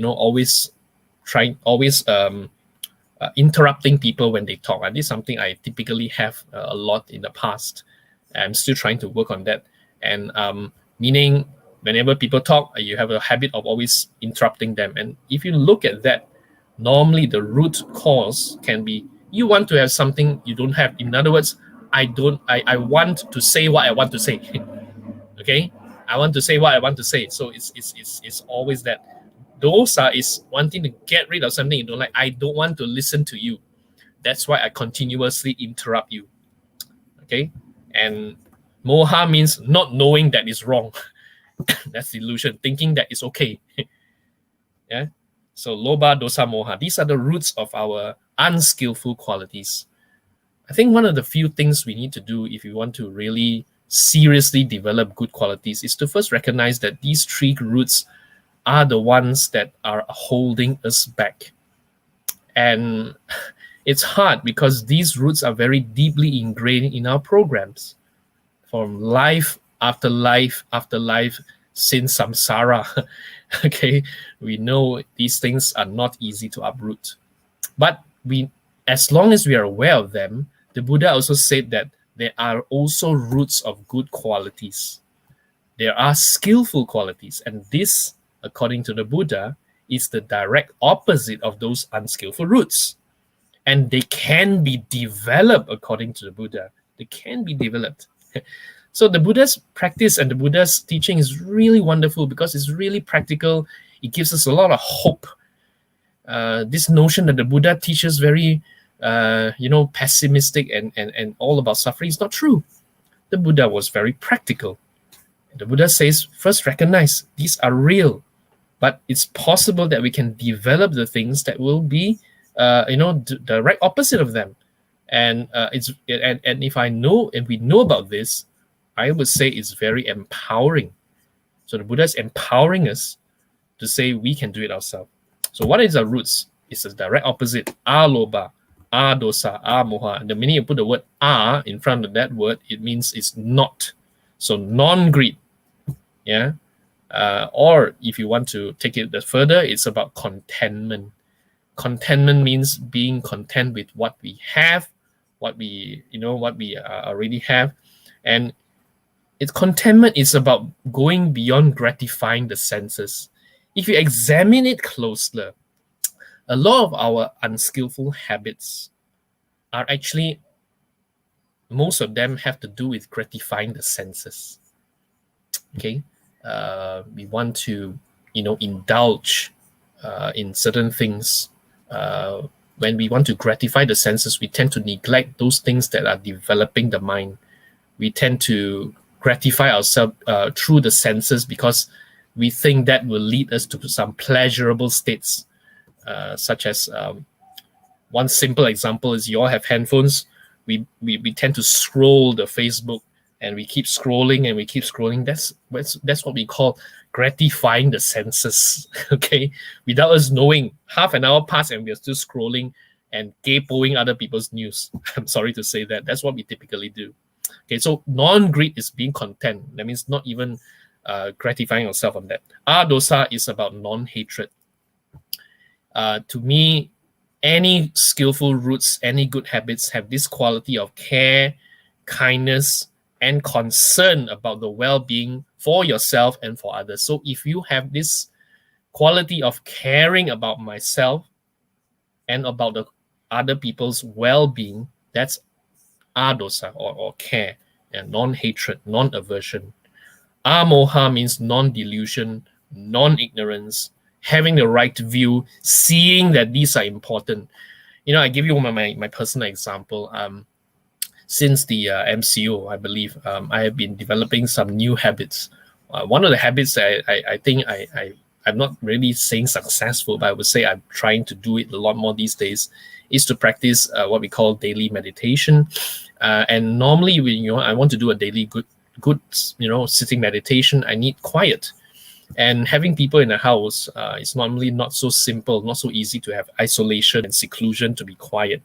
always interrupting people when they talk. And this is something I typically have a lot in the past. I'm still trying to work on that. And meaning whenever people talk, you have a habit of always interrupting them. And if you look at that, normally the root cause can be you want to have something you don't have. In other words, I want to say what I want to say. Okay, I want to say what I want to say. So it's always that. Dosa is wanting to get rid of something you don't like. I don't want to listen to you. That's why I continuously interrupt you. Okay, and moha means not knowing that is wrong. That's the illusion, thinking that it's okay. Yeah. So loba, dosa, moha. These are the roots of our unskillful qualities. I think one of the few things we need to do if you want to really seriously develop good qualities is to first recognize that these 3 roots are the ones that are holding us back. And it's hard because these roots are very deeply ingrained in our programs. From life after life after life since samsara. Okay, we know these things are not easy to uproot. But as long as we are aware of them, the Buddha also said that there are also roots of good qualities. There are skillful qualities, and this, according to the Buddha, is the direct opposite of those unskillful roots. And they can be developed according to the Buddha. They can be developed. So the Buddha's practice and the Buddha's teaching is really wonderful because it's really practical. It gives us a lot of hope. This notion that the Buddha teaches very, pessimistic and all about suffering is not true. The Buddha was very practical. The Buddha says, first recognize these are real, but it's possible that we can develop the things that will be, the right opposite of them. And if we know about this, I would say it's very empowering. So the Buddha is empowering us to say we can do it ourselves. So what is our roots? It's the direct opposite. Loba, dosa, moha. And the minute you put the word in front of that word, it means it's not. So non-greed. Yeah. Or if you want to take it further, it's about contentment. Contentment means being content with what we have, what we already have. And contentment is about going beyond gratifying the senses. If you examine it closely, a lot of our unskillful habits are actually, most of them have to do with gratifying the senses. Okay, we want to, indulge in certain things. When we want to gratify the senses, we tend to neglect those things that are developing the mind. We tend to gratify ourselves through the senses because we think that will lead us to some pleasurable states, such as one simple example is you all have handphones. We tend to scroll the Facebook and we keep scrolling and we keep scrolling. That's what we call gratifying the senses. Okay, without us knowing, half an hour passed and we're still scrolling and gapoing other people's news. I'm sorry to say that. That's what we typically do. Okay, so non-greed is being content. That means not even gratifying yourself on that. Dosa is about non-hatred. To me, any skillful roots, any good habits have this quality of care, kindness, and concern about the well-being for yourself and for others. So if you have this quality of caring about myself and about the other people's well-being, that's adosa or care, and non-hatred, non-aversion. Amoha means non-delusion, non-ignorance, having the right view, seeing that these are important. I give you my personal example. Since the MCO, I believe I have been developing some new habits. One of the habits that I think I'm not really saying successful, but I would say I'm trying to do it a lot more these days, is to practice what we call daily meditation. And normally, when I want to do a daily good sitting meditation, I need quiet. And having people in the house is normally not so simple, not so easy to have isolation and seclusion to be quiet.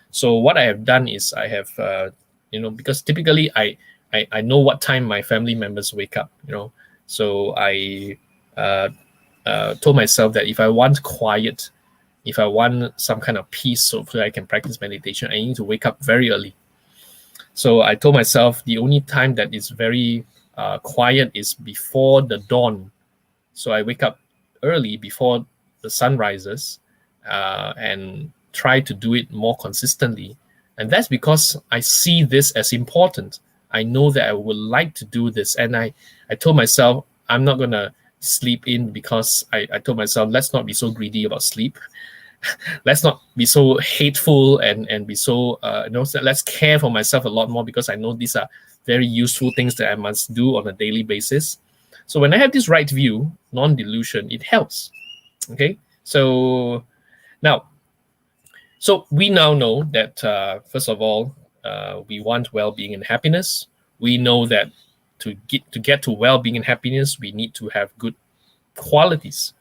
So what I have done is I have, because typically I know what time my family members wake up, so I told myself that if I want quiet, if I want some kind of peace so that I can practice meditation, I need to wake up very early. So I told myself the only time that is very quiet is before the dawn. So I wake up early before the sun rises and try to do it more consistently. And that's because I see this as important. I know that I would like to do this. And I told myself, I'm not going to sleep in because I told myself, let's not be so greedy about sleep. Let's not be so hateful and be so, let's care for myself a lot more, because I know these are very useful things that I must do on a daily basis. So when I have this right view, non-delusion, it helps. Okay, so now, so we now know that, first of all, we want well-being and happiness. We know that to get to well-being and happiness, we need to have good qualities,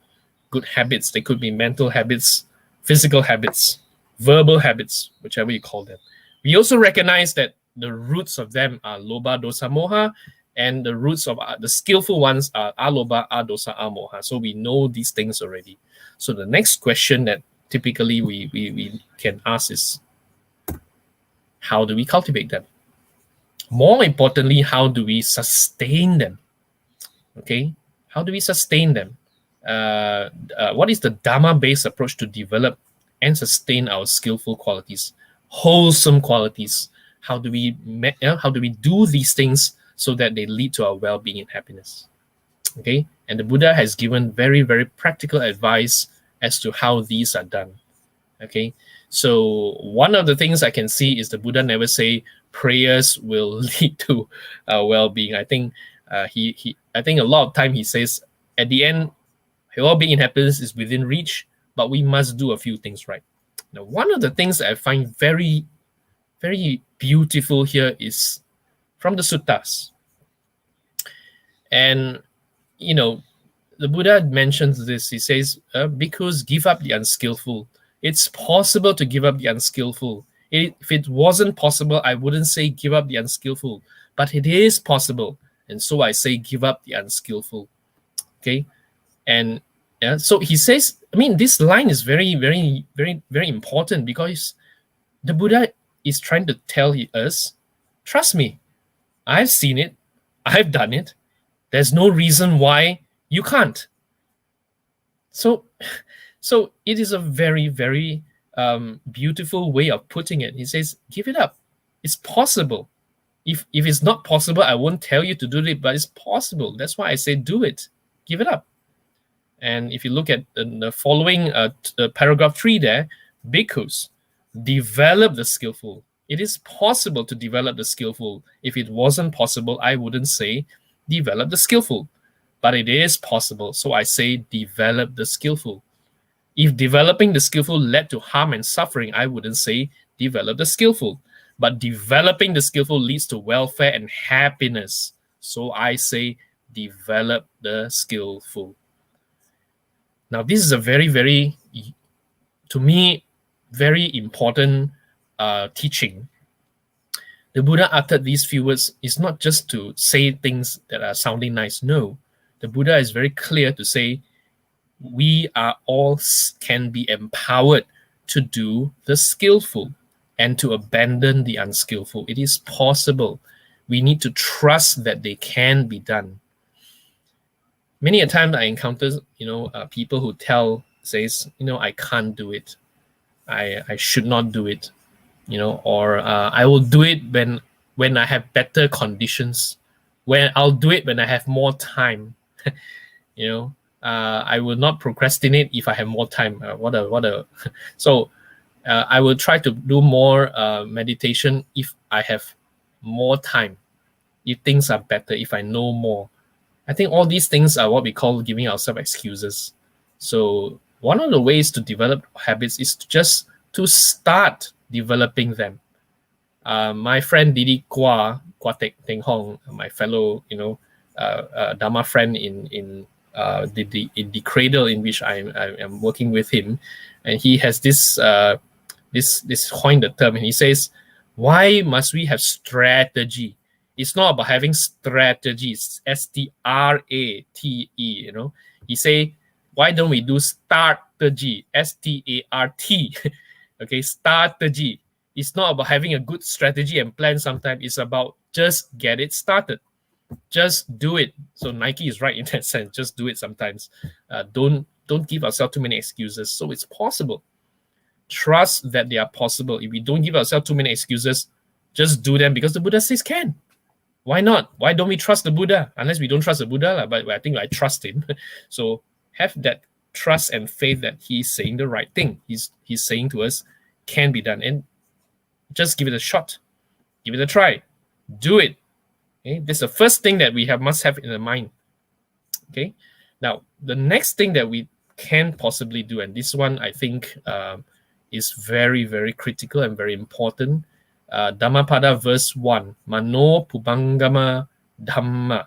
good habits. They could be mental habits, physical habits, verbal habits, whichever you call them. We also recognize that the roots of them are loba, dosa, moha, and the roots of the skillful ones are aloba, adosa, amoha. So we know these things already. So the next question that typically we can ask is, how do we cultivate them? More importantly, how do we sustain them? Okay, how do we sustain them? What is the Dharma-based approach to develop and sustain our skillful qualities, wholesome qualities? How do we do these things so that they lead to our well-being and happiness? Okay, and the Buddha has given very, very practical advice as to how these are done. Okay, so one of the things I can see is the Buddha never say prayers will lead to well-being. I think I think a lot of time he says at the end, well-being and happiness is within reach, but we must do a few things right. Now, one of the things that I find very, very beautiful here is from the suttas. And, the Buddha mentions this. He says, bhikkhus, give up the unskillful. It's possible to give up the unskillful. If it wasn't possible, I wouldn't say give up the unskillful, but it is possible. And so I say give up the unskillful. Okay. And so he says, this line is very, very, very, very important, because the Buddha is trying to tell us, trust me, I've seen it, I've done it. There's no reason why you can't. So it is a very, very beautiful way of putting it. He says, give it up. It's possible. If it's not possible, I won't tell you to do it, but it's possible. That's why I say do it. Give it up. And if you look at the following paragraph 3 there, bhikkhus, develop the skillful. It is possible to develop the skillful. If it wasn't possible, I wouldn't say develop the skillful. But it is possible, so I say develop the skillful. If developing the skillful led to harm and suffering, I wouldn't say develop the skillful. But developing the skillful leads to welfare and happiness, so I say develop the skillful. Now, this is a very, very, to me, very important teaching. The Buddha uttered these few words. It's not just to say things that are sounding nice. No, the Buddha is very clear to say we are all can be empowered to do the skillful and to abandon the unskillful. It is possible. We need to trust that they can be done. many a time I encounter, people who says, I can't do it. I should not do it, or I will do it when I have better conditions, when I'll do it when I have more time. I will not procrastinate if I have more time. So I will try to do more meditation if I have more time, if things are better, if I know more. I think all these things are what we call giving ourselves excuses. So one of the ways to develop habits is just to start developing them. My friend Didi Kwa Teng Hong, my fellow, Dharma friend in the cradle in which I am working with him, and he has this coined the term, and he says, why must we have strategy? It's not about having strategies, STRATE, He say, why don't we do strategy, START? Okay, strategy. It's not about having a good strategy and plan sometimes. It's about just get it started. Just do it. So Nike is right in that sense. Just do it sometimes. Don't give ourselves too many excuses. So it's possible. Trust that they are possible. If we don't give ourselves too many excuses, just do them because the Buddha says can. Why not? Why don't we trust the Buddha? Unless we don't trust the Buddha, but I think I trust him. So have that trust and faith that he's saying the right thing. He's saying to us, can be done. And just give it a shot. Give it a try. Do it. Okay? This is the first thing that we must have in the mind. Okay. Now, the next thing that we can possibly do, and this one I think is very, very critical and very important. Dhammapada verse 1, Mano Pubangama Dhamma.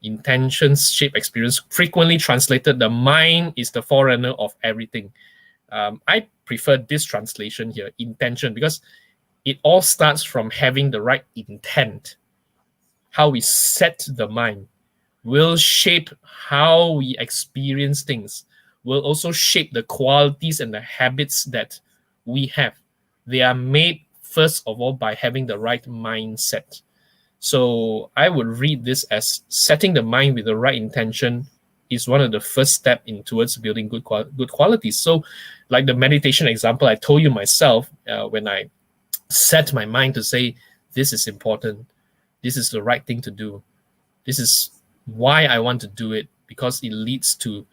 Intentions shape experience. Frequently translated, the mind is the forerunner of everything. I prefer this translation here, intention, because it all starts from having the right intent. How we set the mind will shape how we experience things, will also shape the qualities and the habits that we have. They are made, first of all, by having the right mindset. So I would read this as setting the mind with the right intention is one of the first steps towards building good qualities. So like the meditation example I told you myself, when I set my mind to say, this is important, this is the right thing to do, this is why I want to do it, because it leads to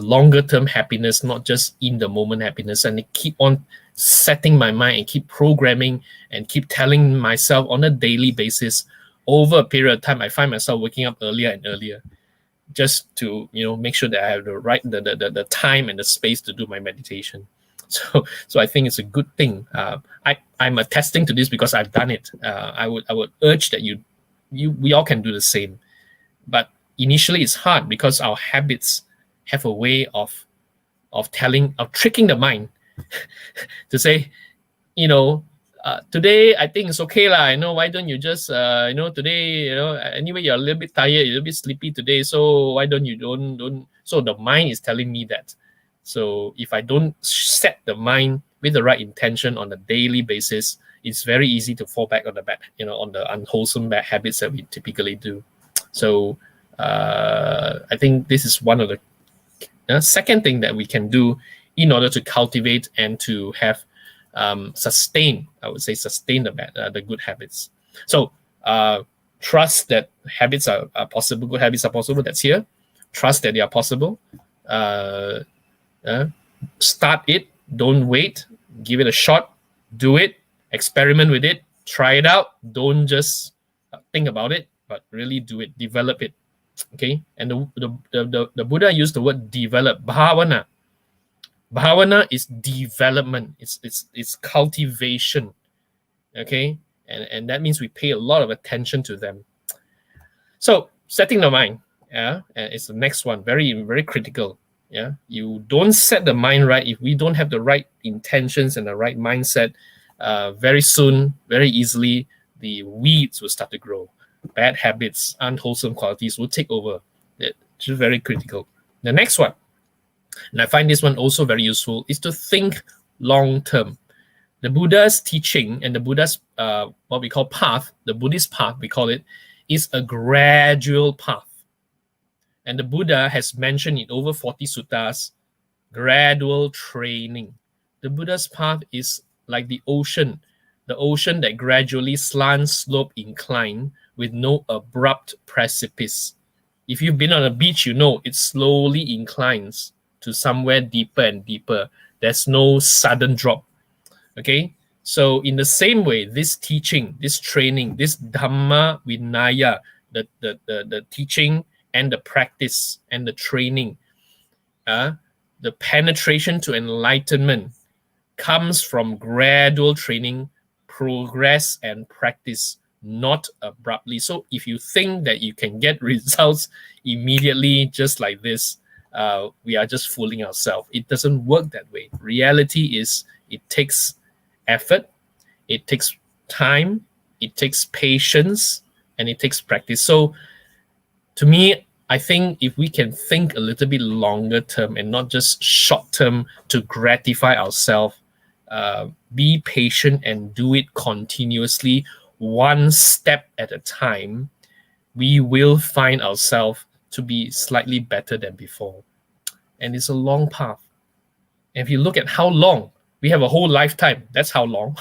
longer term happiness, not just in the moment happiness. And I keep on setting my mind and keep programming and keep telling myself on a daily basis. Over a period of time, I find myself waking up earlier and earlier, just to make sure that I have the right the time and the space to do my meditation. So I think it's a good thing. I'm attesting to this because I've done it. I would urge that we all can do the same. But initially it's hard because our habits have a way of tricking the mind to say, today I think it's okay lah. Why don't you just today anyway you're a little bit tired, you're a little bit sleepy today, so why don't you don't. So the mind is telling me that. So if I don't set the mind with the right intention on a daily basis, it's very easy to fall back on on the unwholesome bad habits that we typically do. So I think this is one of the second thing that we can do in order to cultivate and to have sustain the good habits. So trust that habits are possible, good habits are possible. That's here. Trust that they are possible. Start it. Don't wait. Give it a shot. Do it. Experiment with it. Try it out. Don't just think about it, but really do it. Develop it. Okay. And the Buddha used the word develop. Bhavana. Bhavana is development. It's cultivation. Okay. And that means we pay a lot of attention to them. So setting the mind, it's the next one. Very, very critical. Yeah. You don't set the mind right if we don't have the right intentions and the right mindset. Very soon, very easily, the weeds will start to grow. Bad habits, unwholesome qualities will take over. It's very critical. The next one, and I find this one also very useful, is to think long term. The Buddha's teaching and the Buddha's what we call path, the Buddhist path, we call it, is a gradual path. And the Buddha has mentioned in over 40 suttas, gradual training. The Buddha's path is like the ocean that gradually slants, slope, incline with no abrupt precipice. If you've been on a beach, you know it slowly inclines to somewhere deeper and deeper. There's no sudden drop. Okay? So in the same way, this teaching, this training, this Dhamma Vinaya, the teaching and the practice and the training, the penetration to enlightenment comes from gradual training, progress, and practice, not abruptly. So if you think that you can get results immediately just like this, we are just fooling ourselves. It doesn't work that way. Reality is it takes effort, it takes time, it takes patience, and it takes practice. So to me, I think if we can think a little bit longer term and not just short term to gratify ourselves, be patient and do it continuously, one step at a time, we will find ourselves to be slightly better than before. And it's a long path. And if you look at how long, we have a whole lifetime. That's how long.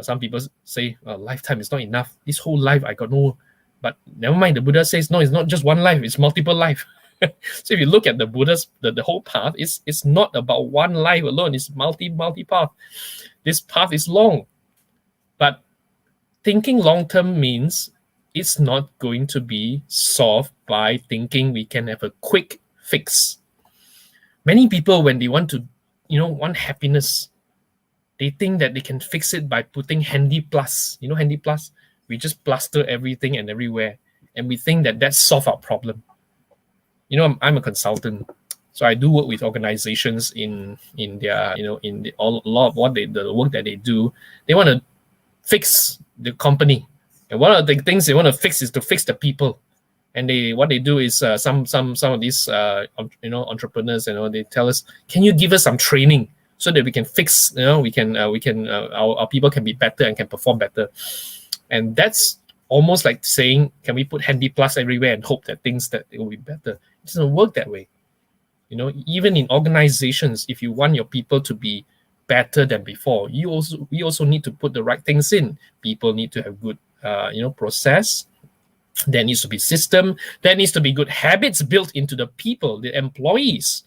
Some people say, lifetime is not enough. This whole life, I got no... But never mind, the Buddha says, no, it's not just one life, it's multiple life. So if you look at the Buddha's, the whole path, it's not about one life alone, it's multi-path. This path is long. But thinking long-term means it's not going to be solved by thinking we can have a quick fix. Many people, when they want to, want happiness, they think that they can fix it by putting Handy Plus. You know Handy Plus? We just plaster everything and everywhere. And we think that solves our problem. I'm a consultant. So I do work with organizations in their, a lot of what the work that they do. They want to fix the company. And one of the things they want to fix is to fix the people. And what they do is some of these entrepreneurs, they tell us, can you give us some training so that we can fix, our people can be better and can perform better. And that's almost like saying, can we put Handy Plus everywhere and hope that it will be better? It doesn't work that way. Even in organizations, if you want your people to be better than before, we also need to put the right things in. People need to have good, process. There needs to be system. There needs to be good habits built into the people, the employees.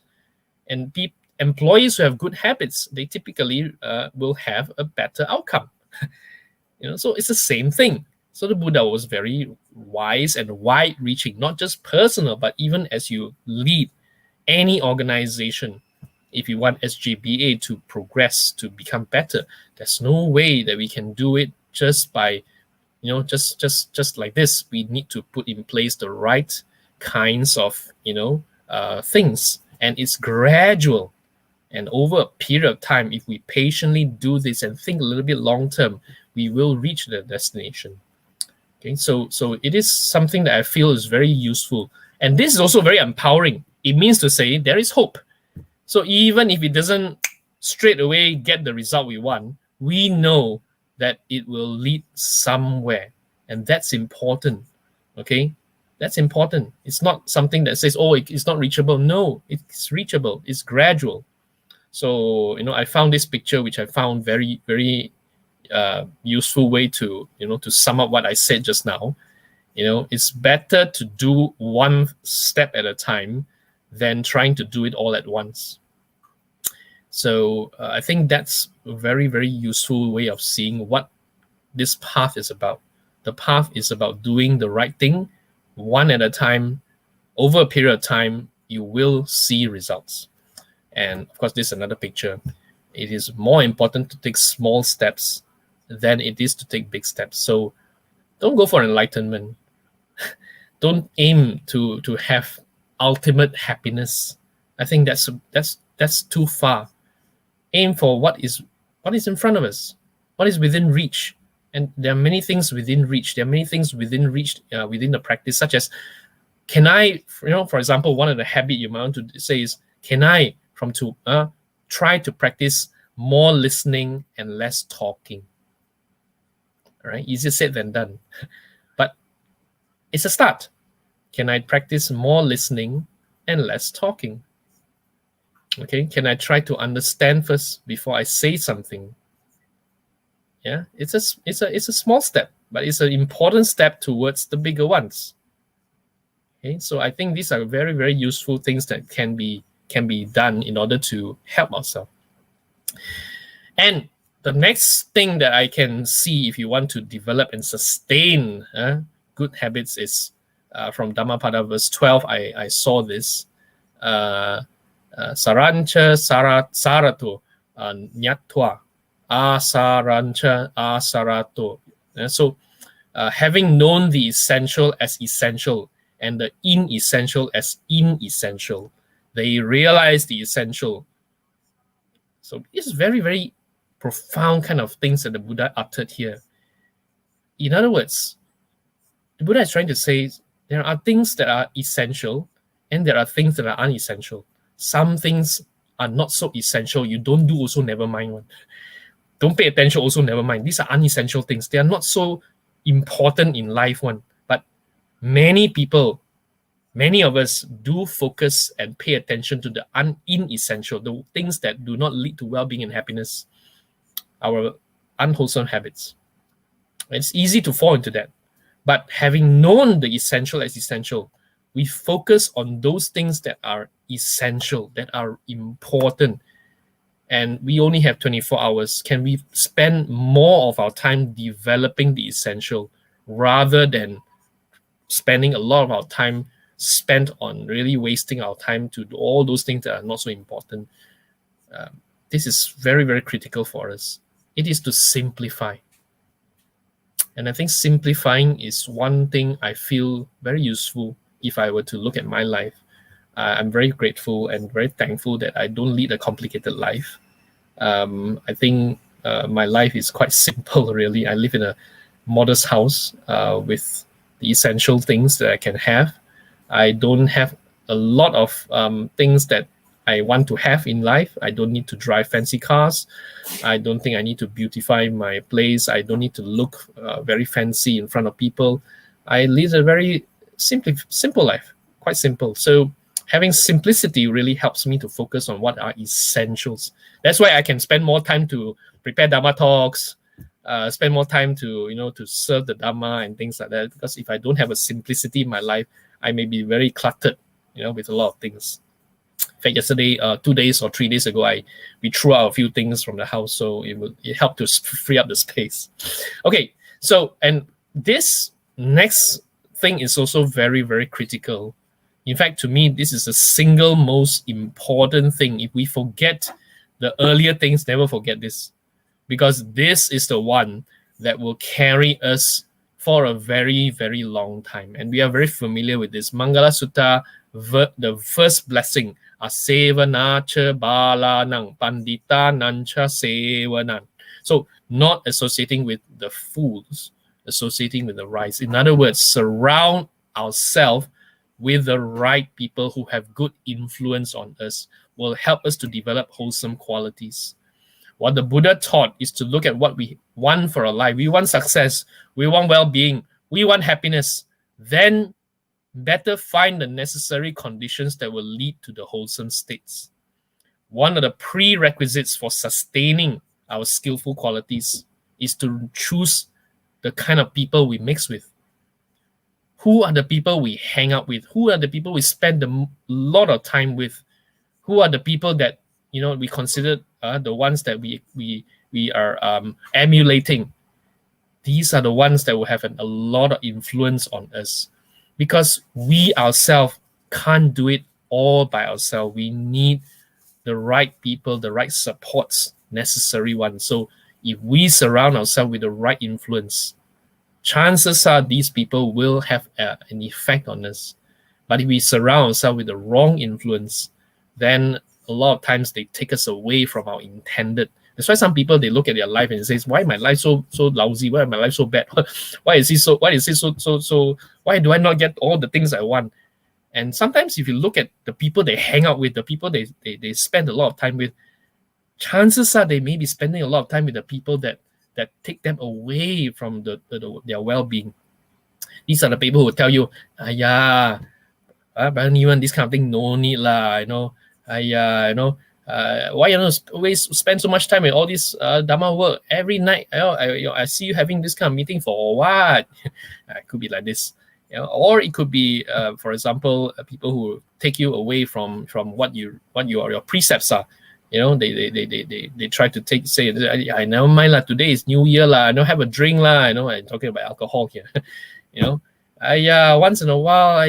And employees who have good habits, they typically will have a better outcome. So it's the same thing. So the Buddha was very wise and wide-reaching, not just personal, but even as you lead any organization. If you want SJBA to progress, to become better, there's no way that we can do it just by, just like this. We need to put in place the right kinds of, things. And it's gradual. And over a period of time, if we patiently do this and think a little bit long-term, we will reach the destination. Okay, so it is something that I feel is very useful. And this is also very empowering. It means to say there is hope. So even if it doesn't straight away get the result we want, we know that it will lead somewhere. And that's important. Okay, that's important. It's not something that says, it's not reachable. No, it's reachable. It's gradual. So, I found this picture, which I found very, very useful way to, to sum up what I said just now. It's better to do one step at a time than trying to do it all at once. So I think that's a very, very useful way of seeing what this path is about. The path is about doing the right thing one at a time. Over a period of time, you will see results. And of course, this is another picture. It is more important to take small steps than it is to take big steps. So don't go for enlightenment. Don't aim to have ultimate happiness. I think that's too far. Aim for what is in front of us, what is within reach. And there are many things within reach. There are many things within reach, within the practice, such as, can I, for example, one of the habit you might want to say is, can I try to practice more listening and less talking? All right, easier said than done. But it's a start. Can I practice more listening and less talking? Okay, can I try to understand first before I say something? Yeah, it's a small step, but it's an important step towards the bigger ones. Okay, so I think these are very, very useful things that can be done in order to help ourselves. And the next thing that I can see if you want to develop and sustain good habits is from Dhammapada verse 12. I saw this. Sarancha sarato nyatwa asarancha asarato. So having known the essential as essential and the inessential as inessential, they realize the essential. So it's very, very profound kind of things that the Buddha uttered here. In other words, the Buddha is trying to say there are things that are essential and there are things that are unessential. Some things are not so essential. You don't do also, never mind one. Don't pay attention also, never mind. These are unessential things. They are not so important in life one. But many people, many of us do focus and pay attention to the inessential, the things that do not lead to well-being and happiness, our unwholesome habits. It's easy to fall into that. But having known the essential as essential, we focus on those things that are essential, that are important. And we only have 24 hours. Can we spend more of our time developing the essential rather than spending a lot of our time spent on really wasting our time to do all those things that are not so important? This is very, very critical for us. It is to simplify. And I think simplifying is one thing I feel very useful if I were to look at my life. I'm very grateful and very thankful that I don't lead a complicated life. I think my life is quite simple, really. I live in a modest house with the essential things that I can have. I don't have a lot of things that I want to have in life. I don't need to drive fancy cars. I don't think I need to beautify my place. I don't need to look very fancy in front of people. I lead a very simple life, quite simple. So having simplicity really helps me to focus on what are essentials. That's why I can spend more time to prepare Dhamma talks, spend more time to serve the Dhamma and things like that. Because if I don't have a simplicity in my life, I may be very cluttered, with a lot of things. In fact, yesterday, 2 days or 3 days ago, we threw out a few things from the house, so it helped to free up the space. Okay, so and this next thing is also very, very critical. In fact, to me, this is the single most important thing. If we forget the earlier things, never forget this, because this is the one that will carry us for a very, very long time. And we are very familiar with this. Mangala Sutta, the first blessing, Asevanacha balanang pandita nancha sevanan. So not associating with the fools, associating with the wise. In other words, surround ourselves with the right people who have good influence on us, will help us to develop wholesome qualities. What the Buddha taught is to look at what we want for our life. We want success, we want well-being, we want happiness. Then better find the necessary conditions that will lead to the wholesome states. One of the prerequisites for sustaining our skillful qualities is to choose the kind of people we mix with. Who are the people we hang out with? Who are the people we spend a lot of time with? Who are the people that we consider the ones that we are emulating? These are the ones that will have a lot of influence on us, because we ourselves can't do it all by ourselves. We need the right people, the right supports, necessary ones. So if we surround ourselves with the right influence, chances are these people will have an effect on us. But if we surround ourselves with the wrong influence, then a lot of times they take us away from our intended. That's why some people, they look at their life and say, why my life so lousy? Why is my life so bad? Why do I not get all the things I want? And sometimes if you look at the people they hang out with, the people they spend a lot of time with, chances are they may be spending a lot of time with the people that take them away from their well-being. These are the people who tell you, yeah, Brother Niwan, this kind of thing, no need lah, you know. Why you know always spend so much time with all this Dharma work every night? I see you having this kind of meeting for what? It could be like this, you know, or it could be, for example, people who take you away from what your precepts are. You know, they try to say, I never mind lah. Today is New Year lah. I don't have a drink lah. You know, I'm talking about alcohol here. You know, once in a while,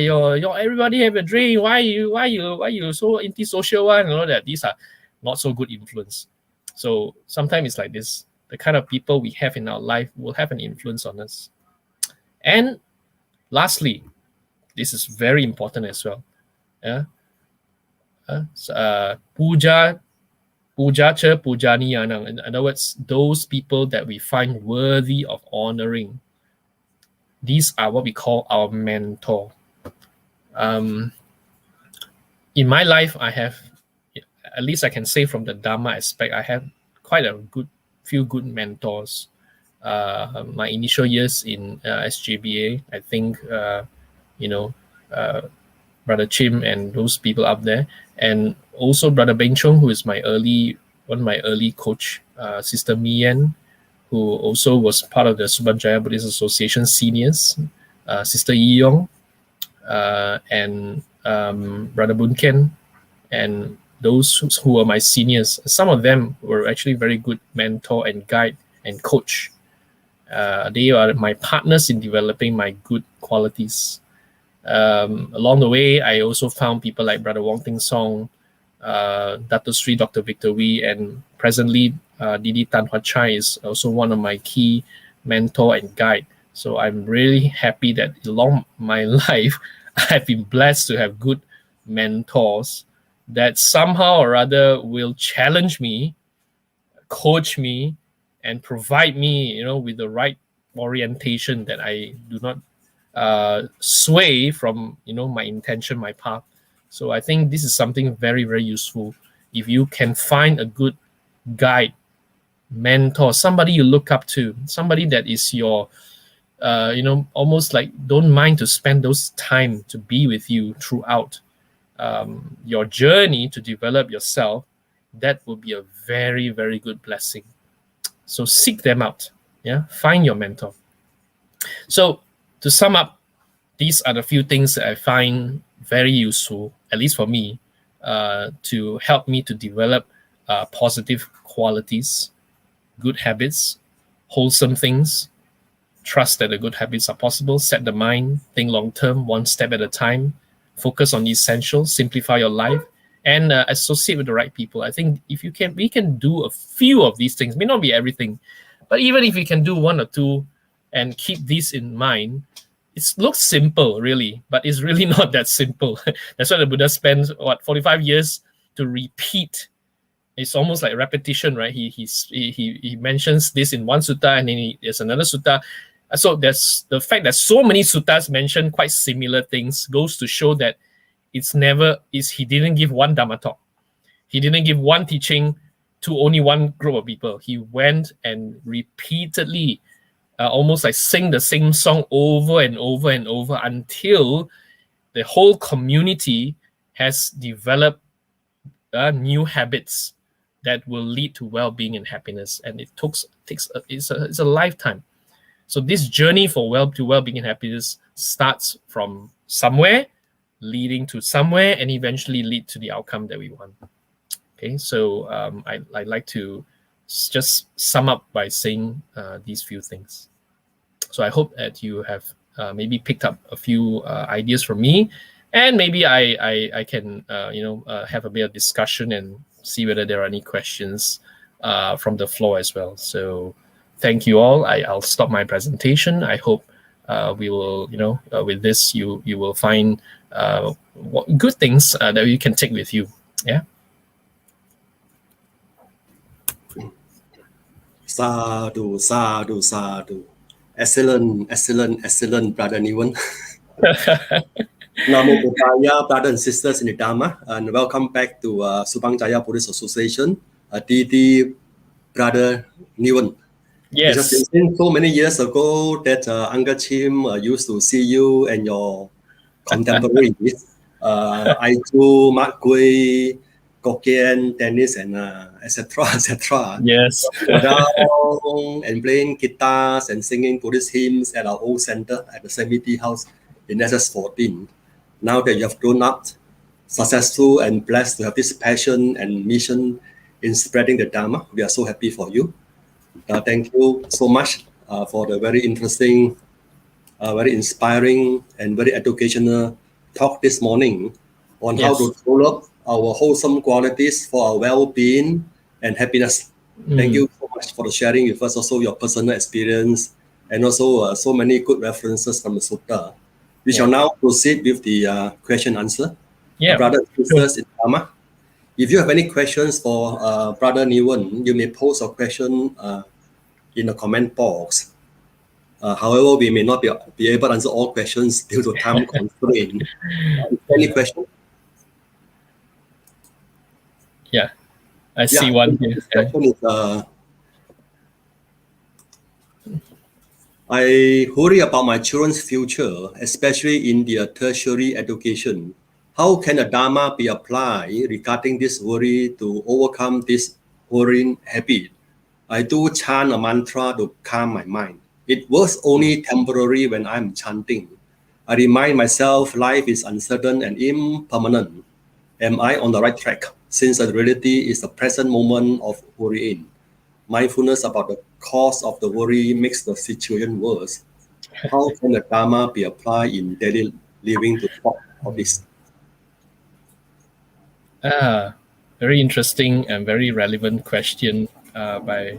everybody have a drink. Why you so antisocial one? You know that these are not so good influence. So sometimes it's like this. The kind of people we have in our life will have an influence on us. And lastly, this is very important as well. Yeah. Puja cha pujani anang. In other words, those people that we find worthy of honoring. These are what we call our mentor. In my life, I have, at least I can say from the Dharma aspect, I have quite a few good mentors. My initial years in SJBA, I think, Brother Chim and those people up there, and also Brother Beng Chong, who is one of my early coach, Sister Mian, who also was part of the Subanjaya Buddhist Association seniors, Sister Yi Yong, and Brother Boon Ken, and those who were my seniors. Some of them were actually very good mentor and guide and coach. They are my partners in developing my good qualities. Along the way, I also found people like Brother Wong Ting Song, Dato Sri Dr. Victor Wee, and presently Didi Tan Hua Chai is also one of my key mentor and guide. So I'm really happy that along my life, I've been blessed to have good mentors that somehow or other will challenge me, coach me, and provide me, with the right orientation that I do not sway from, my intention, my path. So I think this is something very, very useful. If you can find a good guide, mentor, somebody you look up to, somebody that is your, almost like don't mind to spend those time to be with you throughout your journey to develop yourself, that will be a very, very good blessing. So seek them out. Yeah, find your mentor. So to sum up, these are the few things that I find very useful, at least for me, to help me to develop positive qualities, good habits, wholesome things, trust that the good habits are possible, set the mind, think long term, one step at a time, focus on the essentials, simplify your life, and associate with the right people. I think if we can do a few of these things, may not be everything, but even if we can do one or two and keep these in mind, it looks simple, really, but it's really not that simple. That's why the Buddha spends 45 years to repeat. It's almost like repetition, right? He mentions this in one sutta, and then there's another sutta. So there's the fact that so many suttas mention quite similar things goes to show that he didn't give one Dhamma talk. He didn't give one teaching to only one group of people. He went and repeatedly almost like sing the same song over and over and over until the whole community has developed new habits that will lead to well-being and happiness. And it's a lifetime. So this journey for well-being and happiness starts from somewhere, leading to somewhere, and eventually lead to the outcome that we want. Okay, so I'd like to just sum up by saying these few things. So I hope that you have maybe picked up a few ideas from me, and maybe I can have a bit of discussion and see whether there are any questions from the floor as well. So thank you all. I'll stop my presentation. I hope we will, with this you will find good things that you can take with you. Yeah. Sadhu, sadhu, sadhu. Excellent, Brother Niwan. Namo Buddhaya, brothers and sisters in the Dharma, and welcome back to Subanjaya Buddhist Association. Didi, Brother Niwan. It has been Yes. seen so many years ago that Uncle Chim used to see you and your contemporaries. I do Mark Gui, Kokian, tennis, and etc. etc. Yes. Around and playing guitars and singing Buddhist hymns at our old center at the Semiti House in SS14. Now that you have grown up, successful and blessed to have this passion and mission in spreading the Dharma, we are so happy for you. Thank you so much for the very interesting, very inspiring, and very educational talk this morning on how to Yes. develop our wholesome qualities for our well-being and happiness. Thank you so much for sharing with us also your personal experience and also so many good references from the sutta. We shall now proceed with the question answer. Yeah. Brothers and sisters in Dharma, if you have any questions for Brother Niwan, you may post a question in the comment box. However, we may not be able to answer all questions due to time constraint. Any question? Yeah. I see one here. This question is, I worry about my children's future, especially in their tertiary education. How can the Dharma be applied regarding this worry to overcome this worrying habit? I do chant a mantra to calm my mind. It works only temporary when I'm chanting. I remind myself life is uncertain and impermanent. Am I on the right track? Since the reality is the present moment of worrying. Mindfulness about the cause of the worry makes the situation worse. How can the Dharma be applied in daily living to stop all this? Very interesting and very relevant question by,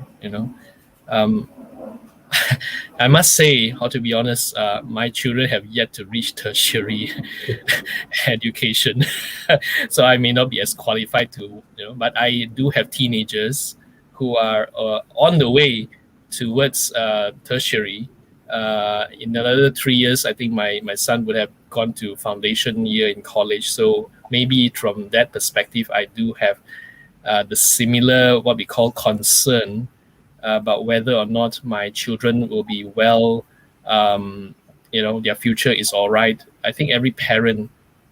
I must say, or to be honest, my children have yet to reach tertiary education. So I may not be as qualified to, but I do have teenagers who are on the way towards tertiary. In another 3 years, I think my son would have gone to foundation year in college. So maybe from that perspective, I do have the similar, what we call concern about whether or not my children will be well, their future is all right. I think every parent,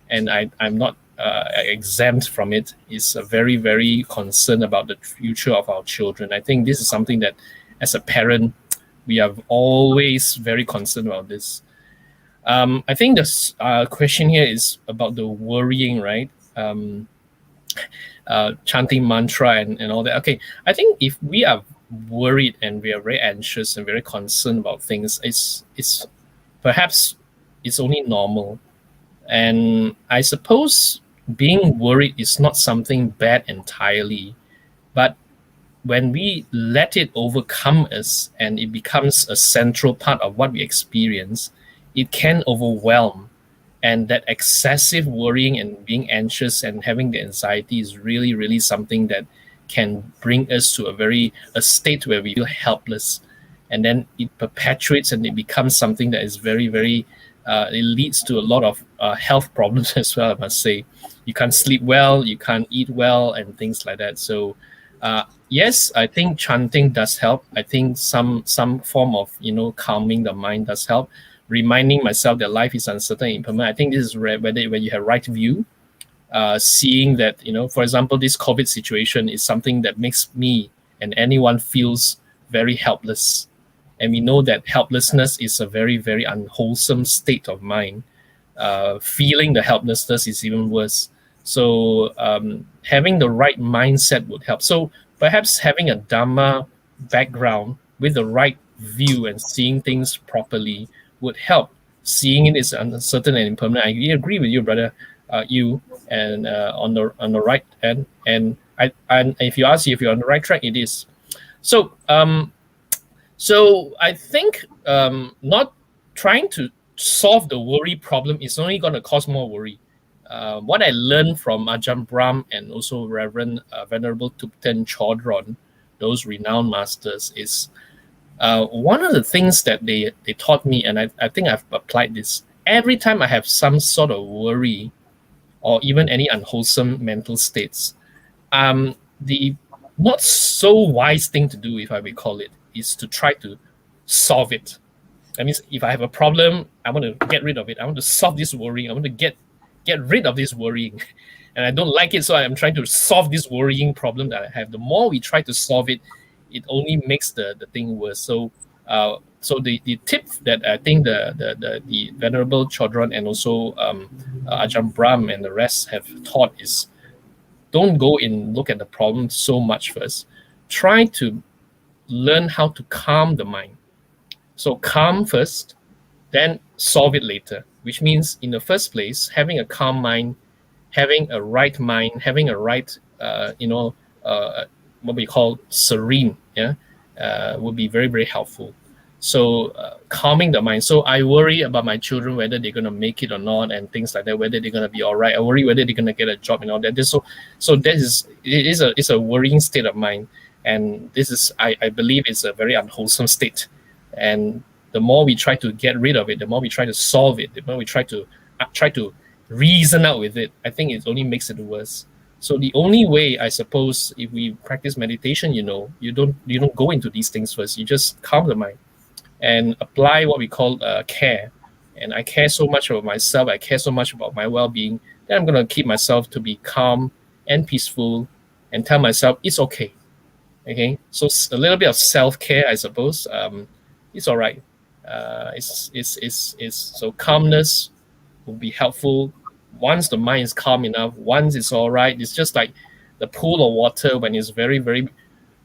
and I'm not exempt from it, is very, very concerned about the future of our children. I think this is something that, as a parent, we are always very concerned about this. I think the question here is about the worrying, right? Chanting mantra and all that. Okay, I think if we are worried and we are very anxious and very concerned about things, it's perhaps it's only normal. And I suppose being worried is not something bad entirely, but when we let it overcome us and it becomes a central part of what we experience, it can overwhelm. And that excessive worrying and being anxious and having the anxiety is really, really something that can bring us to a state where we feel helpless. And then it perpetuates and it becomes something that is very, very, it leads to a lot of health problems as well, I must say. You can't sleep well, you can't eat well, and things like that. So yes, I think chanting does help. I think some form of, calming the mind does help. Reminding myself that life is uncertain and impermanent. I think this is whether you have right view, seeing that, for example, this COVID situation is something that makes me and anyone feels very helpless. And we know that helplessness is a very, very unwholesome state of mind. Feeling the helplessness is even worse. So having the right mindset would help. So perhaps having a Dhamma background with the right view and seeing things properly would help. Seeing it is uncertain and impermanent. I agree with you, brother. You and on the right end, and if you ask if you're on the right track, it is. So I think not trying to solve the worry problem is only going to cause more worry. What I learned from Ajahn Brahm and also Reverend Venerable Thupten Chodron, those renowned masters, is one of the things that they taught me, and I think I've applied this. Every time I have some sort of worry or even any unwholesome mental states, the not so wise thing to do, if I may call it, is to try to solve it. That means if I have a problem, I want to get rid of it. I want to solve this worrying. I want to get rid of this worrying. And I don't like it, so I'm trying to solve this worrying problem that I have. The more we try to solve it, it only makes the thing worse. So so the tip that I think the Venerable Chodron and also Ajahn Brahm and the rest have taught is, don't go and look at the problem so much first. Try to learn how to calm the mind. So calm first, then solve it later, which means in the first place, having a calm mind, having a right mind, having a right, what we call serene, would be very, very helpful. So calming the mind. So I worry about my children, whether they're going to make it or not, and things like that, whether they're going to be all right. I worry whether they're going to get a job and all that. So it's a worrying state of mind. And this is, I believe, it's a very unwholesome state. And the more we try to get rid of it, the more we try to solve it, the more we try to reason out with it, I think it only makes it worse. So the only way, I suppose, if we practice meditation, you don't go into these things first. You just calm the mind and apply what we call care. And I care so much about myself, I care so much about my well-being, that I'm going to keep myself to be calm and peaceful and tell myself it's okay. Okay, so a little bit of self-care, I suppose. It's all right. So calmness will be helpful. Once the mind is calm enough, once it's all right, it's just like the pool of water when it's very, very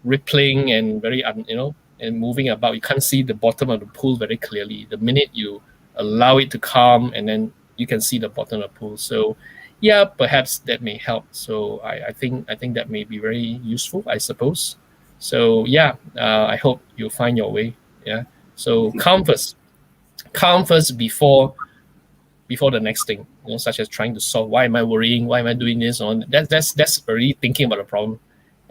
rippling and very, and moving about. You can't see the bottom of the pool very clearly. The minute you allow it to calm, and then you can see the bottom of the pool. So, yeah, perhaps that may help. So I think that may be very useful, I suppose. So yeah, I hope you'll find your way. Yeah. So calm first before the next thing, such as trying to solve. Why am I worrying? Why am I doing this? Or that's already thinking about the problem.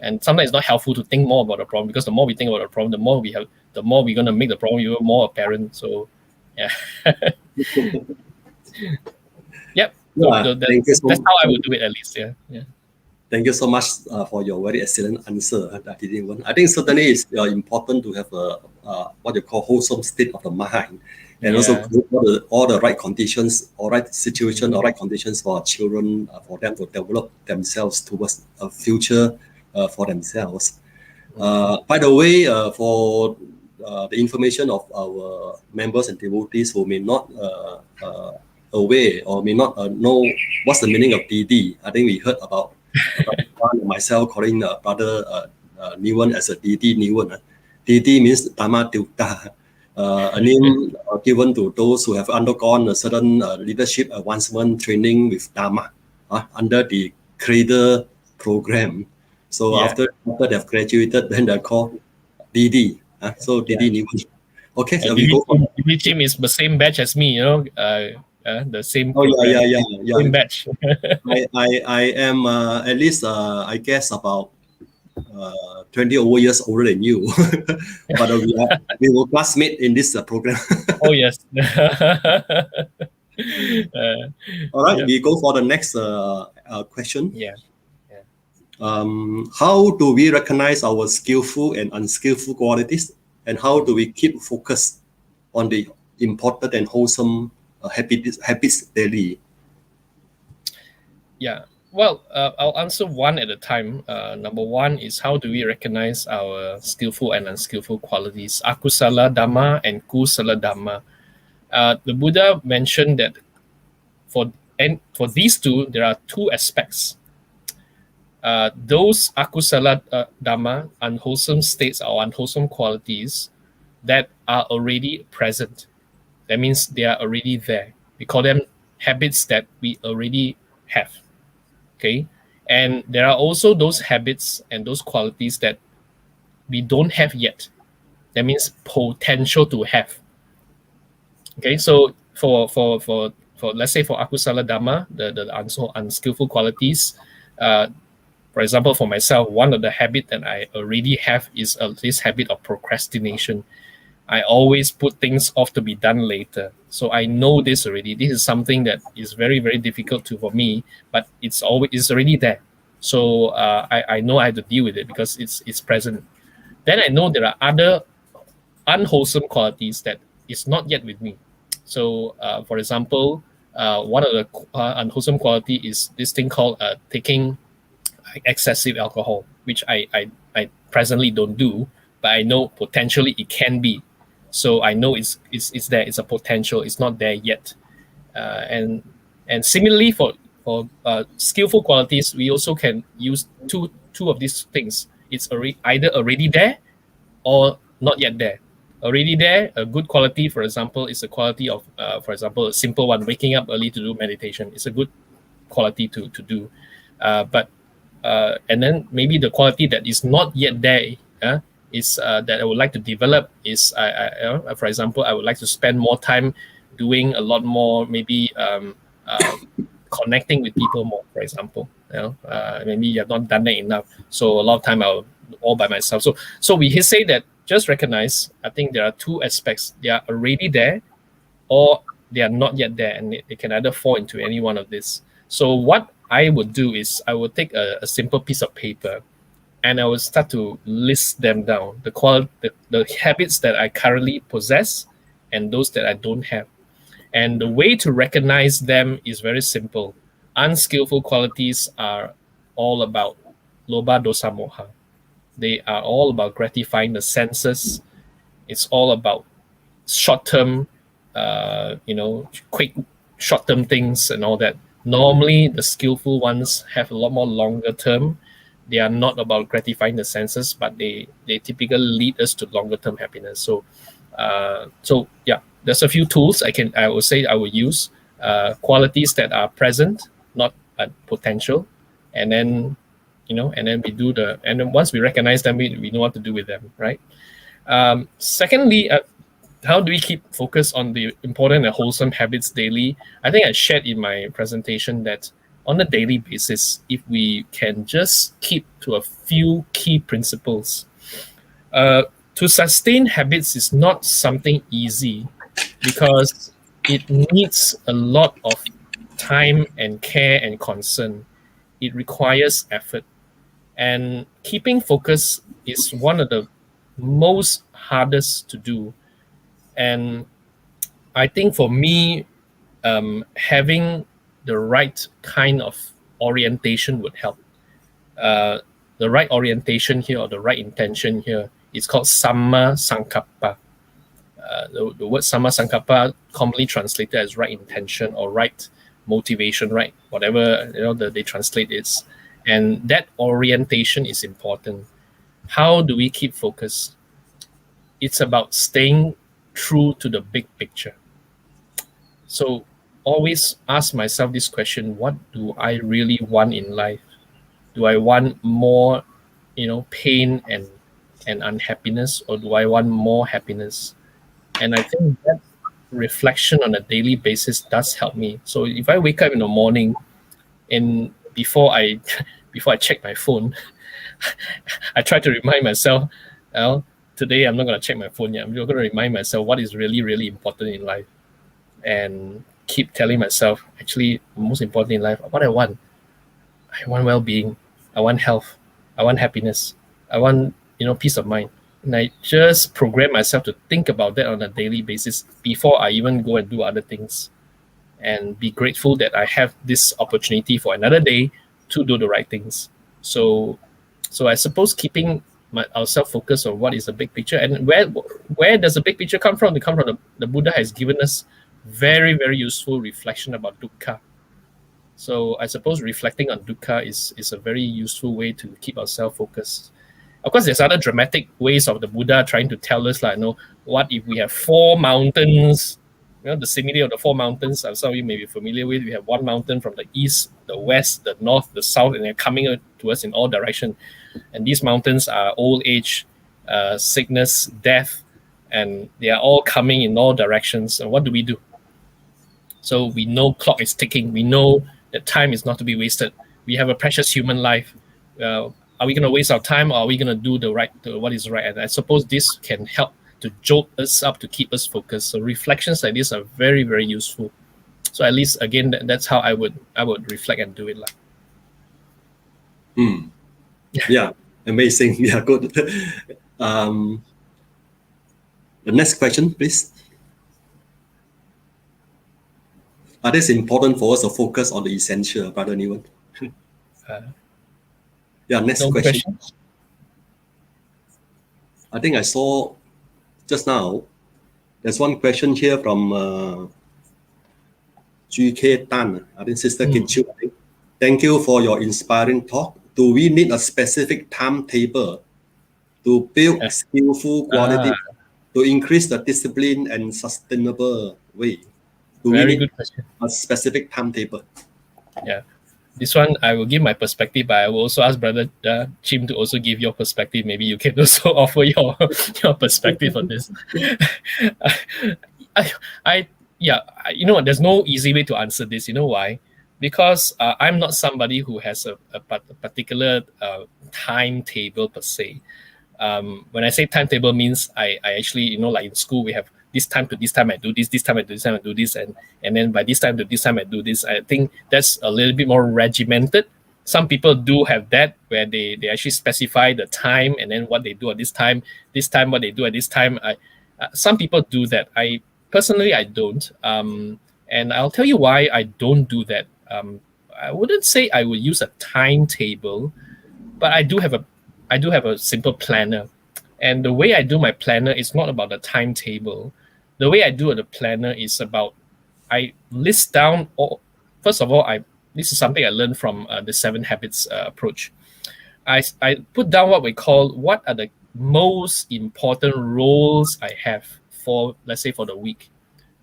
And sometimes it's not helpful to think more about the problem, because the more we think about the problem, the more we're going to make the problem even more apparent. So yeah. Yep. Yeah, that's how I would do it, at least. Yeah. Yeah. Thank you so much for your very excellent answer. I think certainly it's important to have what you call wholesome state of the mind, and also all the right conditions, all right situation, all right conditions for our children, for them to develop themselves towards a future for themselves. By the way, for the information of our members and devotees who may not aware or may not know what's the meaning of DD, I think we heard about myself calling brother Niwan as a DD Niwan. DD means Dhamma Tilta, a name given to those who have undergone a certain leadership advancement training with Dhamma under the Cradle program. So after they've graduated, then they're called DD. So DD Niwan. Okay, so we go for DD team is the same batch as me, the same. Same batch. I am at least I guess about 20 over years older than you, but we were classmates in this program. Oh yes. All right, we go for the next question. Yeah. How do we recognize our skillful and unskillful qualities, and how do we keep focused on the important and wholesome habits daily? Yeah, well, I'll answer one at a time. Number one is, how do we recognize our skillful and unskillful qualities? Akusala Dhamma and Kusala Dhamma. The Buddha mentioned that for these two, there are two aspects. Those Akusala Dhamma, unwholesome states or unwholesome qualities that are already present. That means they are already there. We call them habits that we already have. Okay? And there are also those habits and those qualities that we don't have yet. That means potential to have. Okay, so for let's say for Akusala Dhamma, the unskillful qualities, for example, for myself, one of the habits that I already have is this habit of procrastination. I always put things off to be done later. So I know this already. This is something that is very, very difficult for me, but it's already there. So I know I have to deal with it because it's present. Then I know there are other unwholesome qualities that is not yet with me. So, for example, one of the unwholesome quality is this thing called taking excessive alcohol, which I presently don't do, but I know potentially it can be. So I know it's there. It's a potential. It's not there yet. And similarly for skillful qualities, we also can use two of these things. It's either already there or not yet there. Already there, a good quality, for example, is a quality of, for example, a simple one, waking up early to do meditation. It's a good quality to do. But and then maybe the quality that is not yet there is that I would like to develop is, for example, I would like to spend more time doing a lot more, maybe connecting with people more, for example. Maybe you have not done that enough. So a lot of time I'll all by myself. So we say that just recognize, I think there are two aspects. They are already there or they are not yet there, and they can either fall into any one of this. So what I would do is I would take a simple piece of paper and I would start to list them down, the habits that I currently possess and those that I don't have. And the way to recognize them is very simple. Unskillful qualities are all about loba dosa moha. They are all about gratifying the senses. It's all about short-term, quick short-term things and all that. Normally, the skillful ones have a lot more longer term. They are not about gratifying the senses, but they typically lead us to longer term happiness. So yeah, there's a few tools I would say I will use. Qualities that are present, not potential, and then we do and then once we recognize them, we know what to do with them, right? Secondly, how do we keep focus on the important and wholesome habits daily? I think I shared in my presentation that on a daily basis, if we can just keep to a few key principles, to sustain habits is not something easy because it needs a lot of time and care and concern. It requires effort. And keeping focus is one of the most hardest to do. And I think for me, having the right kind of orientation would help. The right orientation here, or the right intention here, is called Samma Sankappa. The word Samma Sankappa, commonly translated as right intention or right motivation, right? Whatever they translate it. And that orientation is important. How do we keep focus? It's about staying true to the big picture. So always ask myself this question: what do I really want in life? Do I want more, pain and unhappiness, or do I want more happiness? And I think that reflection on a daily basis does help me. So if I wake up in the morning and before I check my phone, I try to remind myself, today I'm not going to check my phone yet. I'm just going to remind myself what is really, really important in life, and keep telling myself, actually, most important in life, what I want well-being, I want health, I want happiness, I want peace of mind. And I just program myself to think about that on a daily basis before I even go and do other things, and be grateful that I have this opportunity for another day to do the right things. So I suppose keeping ourselves focused on what is the big picture, and where does the big picture come from? It comes from the Buddha has given us very, very useful reflection about dukkha. So I suppose reflecting on dukkha is a very useful way to keep ourselves focused. Of course, there's other dramatic ways of the Buddha trying to tell us, what if we have 4 mountains? The simile of the 4 mountains, some of you may be familiar with. We have one mountain from the east, the west, the north, the south, and they're coming to us in all directions. And these mountains are old age, sickness, death, and they are all coming in all directions. And what do we do? So we know clock is ticking. We know that time is not to be wasted. We have a precious human life. Are we going to waste our time, or are we going to do what is right? And I suppose this can help to jolt us up, to keep us focused. So reflections like this are very, very useful. So at least, again, that's how I would reflect and do it. Yeah, amazing. Yeah, good. The next question, please. It is important for us to focus on the essential, Brother Newan. Yeah, next No question. questions? I think I saw just now, there's one question here from GK Tan, I think Sister Kinchu. I think. Thank you for your inspiring talk. Do we need a specific timetable to build skillful quality, to increase the discipline and sustainable way? Do we Very need good question. a specific timetable? Yeah. This one, I will give my perspective, but I will also ask Brother Chim to also give your perspective. Maybe you can also offer your perspective on this. You know what? There's no easy way to answer this. You know why? Because I'm not somebody who has a particular timetable per se. When I say timetable means I actually, you know, like in school we have this time to this time I do this time I do this time I do this, and then by this time to this time I do this. I think that's a little bit more regimented. Some people do have that where they actually specify the time and then what they do at this time what they do at this time. Some people do that. I personally I don't, and I'll tell you why I don't do that. I wouldn't say I would use a timetable, but I do have a simple planner. And the way I do my planner is not about the timetable. The way I do the planner is about, I list down, first of all, this is something I learned from the 7 Habits approach. I put down what are the most important roles I have for, let's say, for the week.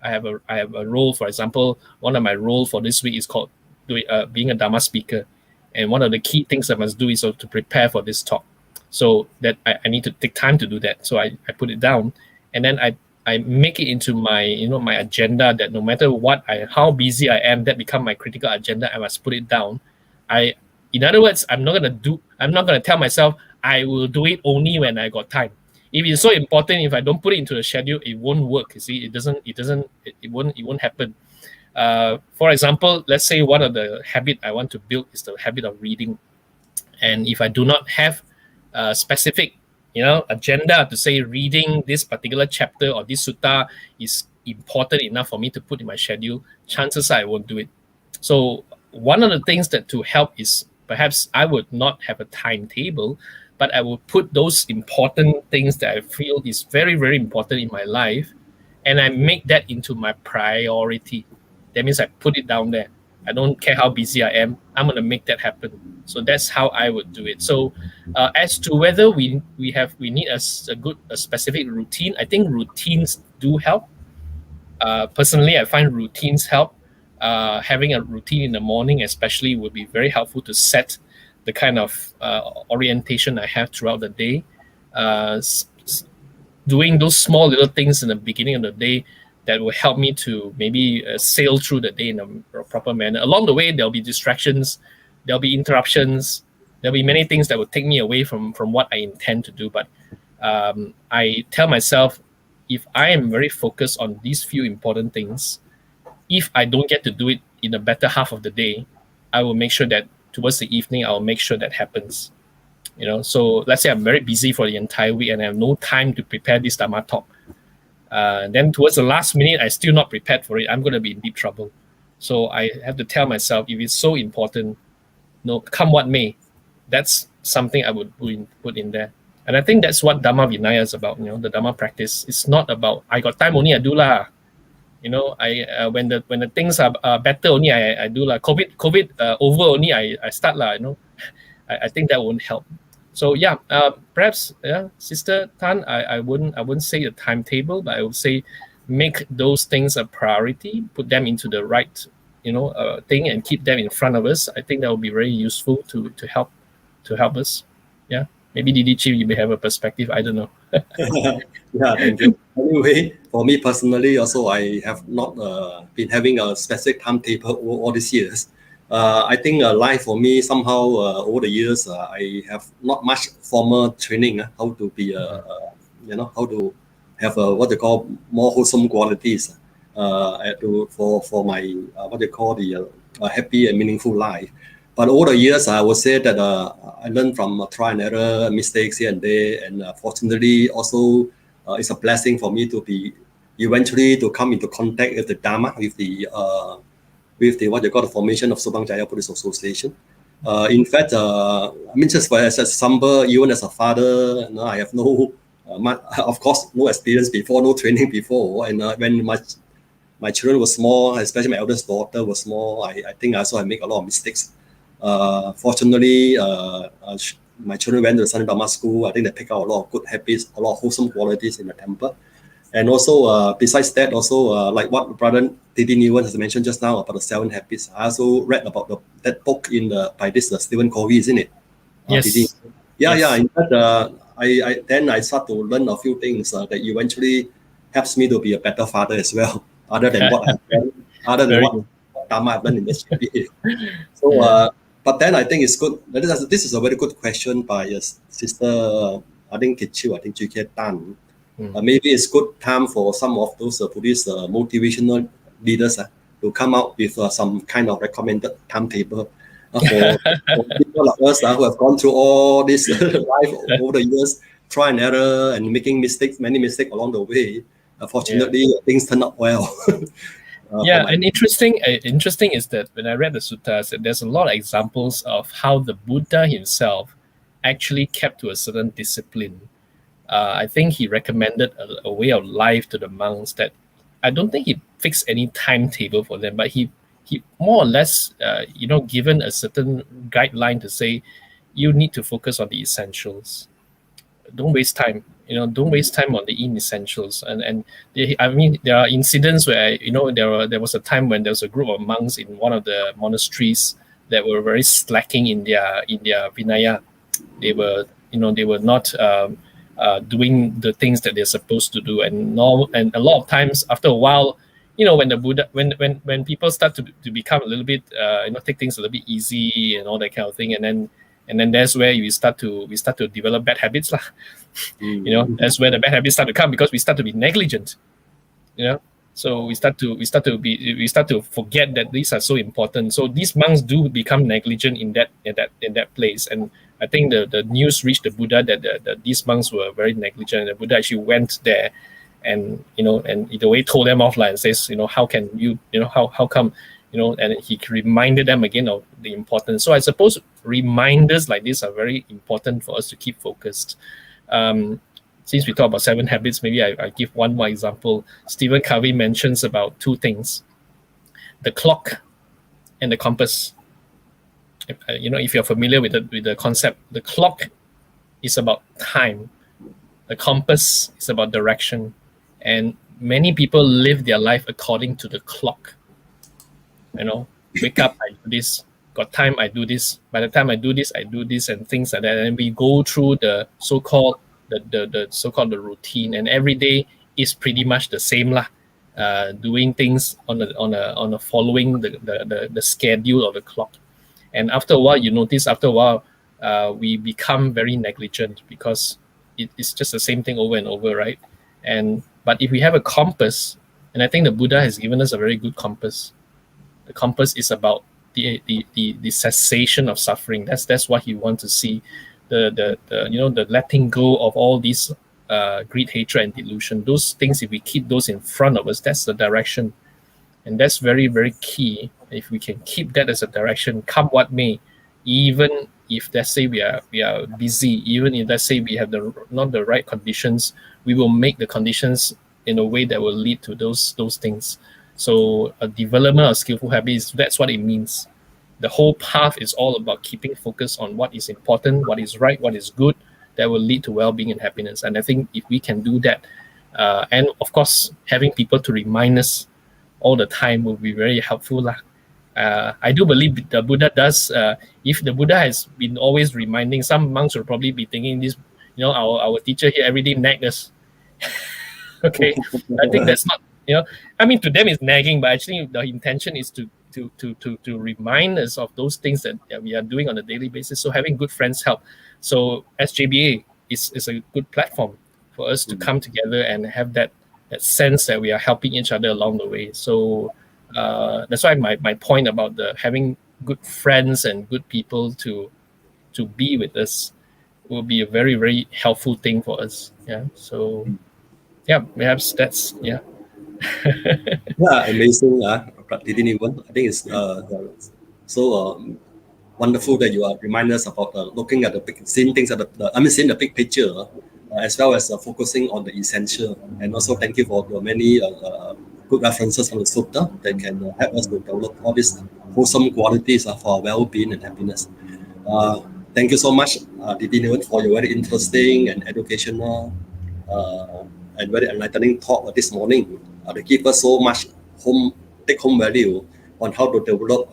I have a role, for example, one of my roles for this week is called being a Dharma speaker. And one of the key things I must do is to prepare for this talk. So that I need to take time to do that. So I put it down, and then I make it into my my agenda, that no matter how busy I am, that become my critical agenda. I must put it down. In other words, I'm not gonna tell myself I will do it only when I got time. If it's so important, if I don't put it into the schedule, it won't work. You see, it won't happen. For example, let's say one of the habit I want to build is the habit of reading, and if I do not have a specific agenda to say reading this particular chapter or this sutta is important enough for me to put in my schedule, chances are I won't do it. So one of the things that to help is perhaps I would not have a timetable, but I will put those important things that I feel is very, very important in my life, and I make that into my priority. That means I put it down there. I don't care how busy I am. I'm going to make that happen. So that's how I would do it. So as to whether we need a specific routine, I think routines do help. Personally, I find routines help. Having a routine in the morning especially would be very helpful to set the kind of orientation I have throughout the day. Doing those small little things in the beginning of the day that will help me to maybe sail through the day in a proper manner. Along the way, there'll be distractions, there'll be interruptions, there'll be many things that will take me away from what I intend to do. But I tell myself, if I am very focused on these few important things, if I don't get to do it in the better half of the day, I will make sure that towards the evening, I'll make sure that happens. So let's say I'm very busy for the entire week and I have no time to prepare this Dharma talk. Then towards the last minute, I still not prepared for it. I'm going to be in deep trouble. So I have to tell myself, if it's so important, come what may, that's something I would put in there. And I think that's what Dhamma Vinaya is about. The Dhamma practice. It's not about I got time only I do lah. When the things are better only I do lah. COVID over only I start lah. I think that won't help. So yeah, perhaps Sister Tan, I wouldn't say a timetable, but I would say make those things a priority, put them into the right thing, and keep them in front of us. I think that would be very useful to help us. Yeah, maybe Didi Chief, you may have a perspective. I don't know. Yeah, thank you. Anyway, for me personally, also I have not been having a specific timetable all these years. I think life for me somehow over the years I have not much formal training how to be how to have what they call more wholesome qualities for my what they call the happy and meaningful life. But over the years, I would say that I learned from trial and error, mistakes here and there, and fortunately also it's a blessing for me to be eventually to come into contact with the Dharma, with the what you call the formation of Subang Jaya Buddhist Association. In fact, I mean, just as a Samba, even as a father, I have no, of course, no experience before, no training before. And when my children were small, especially my eldest daughter was small, I think I saw I make a lot of mistakes. Fortunately, my children went to the Sunday Dharma school. I think they pick out a lot of good habits, a lot of wholesome qualities in the temple. And also, besides that, also like what Brother Didi Newan has mentioned just now about the 7 habits, I also read about that book by this Stephen Covey, isn't it? Yes. Yeah. In fact, I start to learn a few things that eventually helps me to be a better father as well, other than what I've learned, other than what Dharma I've learned in SJBA. So, but then I think it's good. This is a very good question by Sister, I think Kichu, I think GK Tan. Maybe it's good time for some of those Buddhist motivational leaders to come out with some kind of recommended timetable for people like us who have gone through all this life over the years, try and error and making many mistakes along the way. Fortunately, things turn out well. And interesting is that when I read the suttas, there's a lot of examples of how the Buddha himself actually kept to a certain discipline. I think he recommended a way of life to the monks that I don't think he fixed any timetable for them, but he more or less, given a certain guideline to say, you need to focus on the essentials. Don't waste time. Don't waste time on the inessentials. And there are incidents where there was a time when there was a group of monks in one of the monasteries that were very slacking in their vinaya. They were not doing the things that they're supposed to do, and a lot of times after a while, when the Buddha, when people start to become a little bit, take things a little bit easy and all that kind of thing, and then that's where we start to develop bad habits, lah. That's where the bad habits start to come, because we start to be negligent. So we start to forget that these are so important. So these monks do become negligent in that place, and I think the news reached the Buddha that these monks were very negligent, and the Buddha actually went there, and and in a way told them off, and says, how can you, how come, and he reminded them again of the importance. So I suppose reminders like this are very important for us to keep focused. Since we talk about 7 habits, maybe I give one more example. Stephen Covey mentions about 2 things: the clock and the compass. If you're familiar with the concept, the clock is about time, the compass is about direction, and many people live their life according to the clock. Wake up, I do this. Got time, I do this. By the time I do this, and things like that. And we go through the so-called the routine, and every day is pretty much the same lah. Doing things on a following the schedule of the clock. And after a while, you notice, we become very negligent, because it's just the same thing over and over, right? But if we have a compass, and I think the Buddha has given us a very good compass. The compass is about the cessation of suffering. That's what he wants to see. The letting go of all these greed, hatred, and delusion. Those things, if we keep those in front of us, that's the direction. And that's very, very key. If we can keep that as a direction, come what may, even if, let's say, we are busy, even if, let's say, we have not the right conditions, we will make the conditions in a way that will lead to those things. So a development of skillful habits, that's what it means. The whole path is all about keeping focus on what is important, what is right, what is good, that will lead to well-being and happiness. And I think if we can do that, and of course, having people to remind us all the time will be very helpful lah. I do believe the Buddha does. If the Buddha has been always reminding, some monks will probably be thinking this, our teacher here every day nag us. Okay, I think that's not, to them it's nagging, but actually the intention is to remind us of those things that we are doing on a daily basis. So having good friends help. So SJBA is a good platform for us to come together and have that sense that we are helping each other along the way. So that's why my point about having good friends and good people to be with us will be a very, very helpful thing for us. Yeah. So Yeah, perhaps that's yeah. Yeah, amazing. Didn't even. I think it's so wonderful that you are remind us about looking at the big, seeing things at seeing the big picture, as well as focusing on the essential. And also, thank you for the many good references from the sutta that can help us to develop all these wholesome qualities for our well-being and happiness. Thank you so much, Didi Nguyen, for your very interesting and educational and very enlightening talk this morning. They give us so much take-home value on how to develop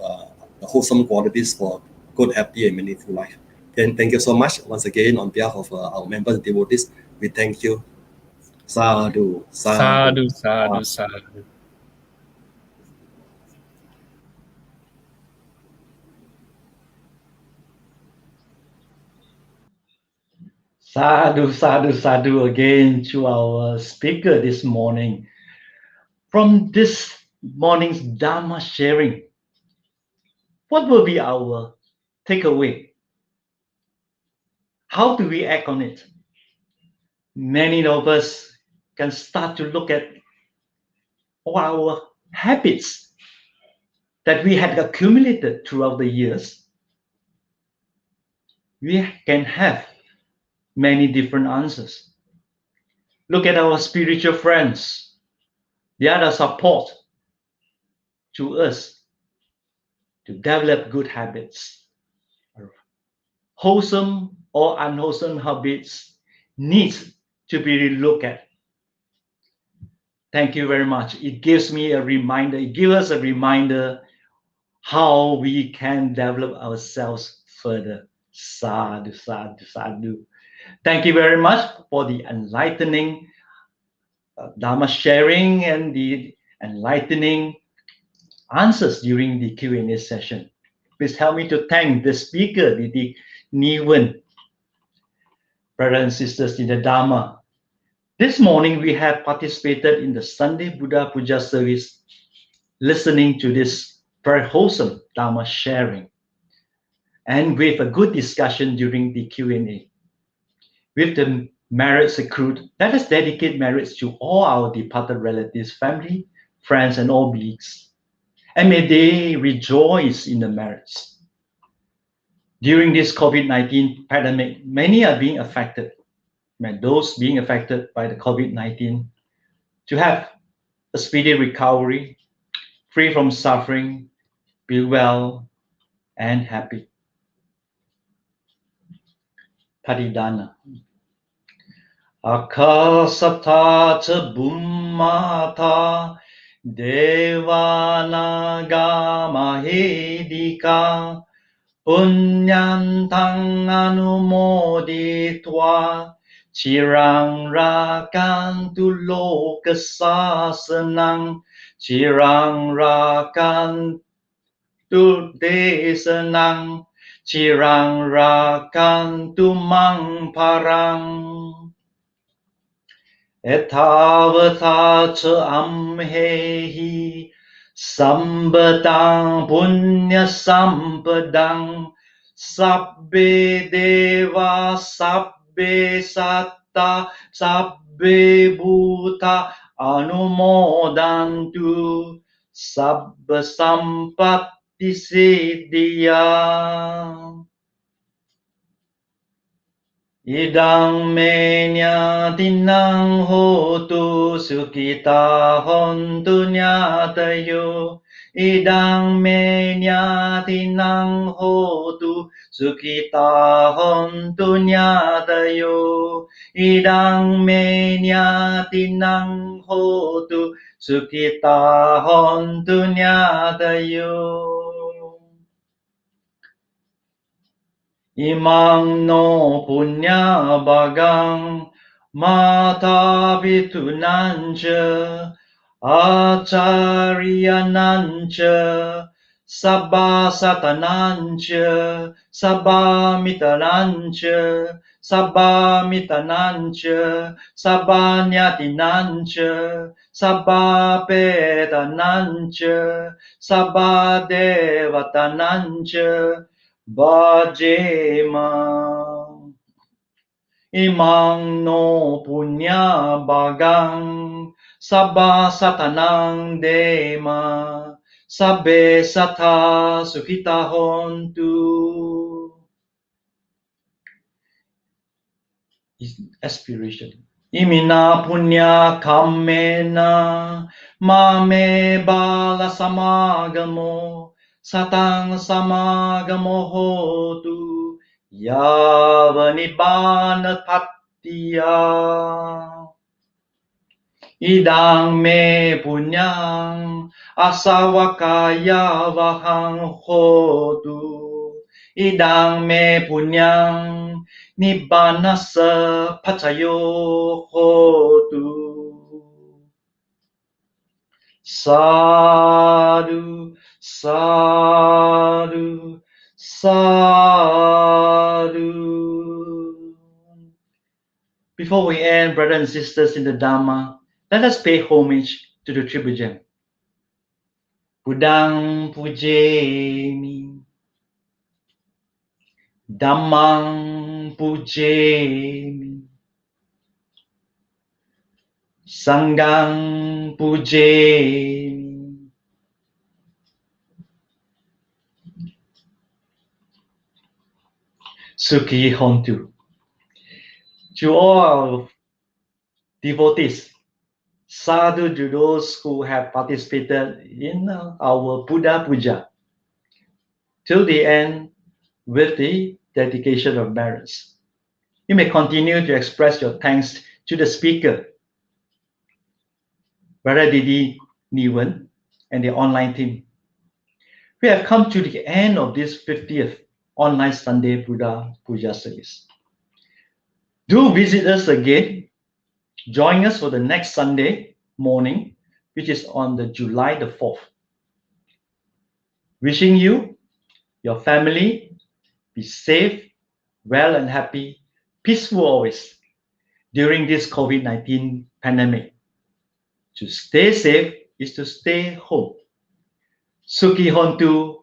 the wholesome qualities for good, happy, and meaningful life. And thank you so much once again on behalf of our members and devotees. We thank you. Sadhu, sadhu. Sadhu, sadhu, sadhu. Sadhu, sadhu, sadhu again to our speaker this morning. From this morning's Dharma sharing, what will be our takeaway? How do we act on it? Many of us can start to look at all our habits that we had accumulated throughout the years. We can have many different answers. Look at our spiritual friends. They are the support to us to develop good habits. Wholesome or unwholesome habits need to be looked at. Thank you very much. It gives me a reminder. It gives us a reminder how we can develop ourselves further. Sadhu, sadhu, sadhu. Thank you very much for the enlightening Dharma sharing and the enlightening answers during the Q&A session. Please help me to thank the speaker, the Nguyen, brothers and sisters in the Dharma. This morning, we have participated in the Sunday Buddha Puja service, listening to this very wholesome Dharma sharing, and with a good discussion during the Q&A. With the merits accrued, let us dedicate merits to all our departed relatives, family, friends, and all beings, and may they rejoice in the merits. During this COVID-19 pandemic, many are being affected. May those being affected by the COVID-19 to have a speedy recovery, free from suffering, be well and happy. Padidana. Akasata bummata devanaga mahedika punyantang anumoditva chirang rakantu lokasasanang chirang rakantu desanang chirang rakantu mang parang etavata cha amhehi sambadang punya sampadang sabbe deva sabbe satta sabbe bhuta anumodantu sabba sampatti siddhya. Idang menya tinang hotu sukita hontu nyatayo. Idang menya tinang hotu sukita hontu nyatayo. Idang menya tinang hotu sukita hontu nyatayo. Imang no punya bagang mata pitunanja acharyananja sabba satananja sabba mitananja sabba mitananja sabba nyatinanja sabba petananja sabba devatananja Bhajema. Imang no punya bagang sabba satanang dema sabbe sata sukita hontu. Aspiration. Imina punya kamena mame bala samagamo satang samagamo hotu yavanibana pattiya. Idang me punyang asawakaya vahang hotu. Idang me punyang nibbanasa pacayo hotu. Sadhu, sadhu, sadhu. Before we end, brothers and sisters in the Dharma, let us pay homage to the Triple Gem. Buddhang pujemi, Dhammang pujemi, Sanghang pujemi. Sukhi Hontu. To all our devotees, sadhu to those who have participated in our Buddha Puja, till the end with the dedication of merits. You may continue to express your thanks to the speaker, Brother Didi Niwan, and the online team. We have come to the end of this 50th online Sunday Buddha Puja service. Do visit us again. Join us for the next Sunday morning, which is on the July the 4th. Wishing you, your family, be safe, well and happy, peaceful always during this COVID-19 pandemic. To stay safe is to stay home. Sukhi Hontu,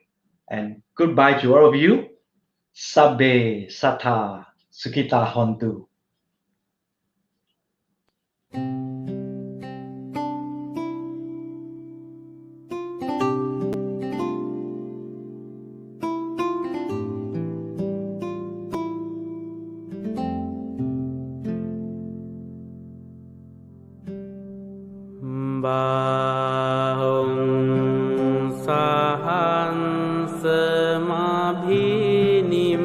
and goodbye to all of you. Sabbe Sata Sukita Hontu. Bahong sahan semabhinim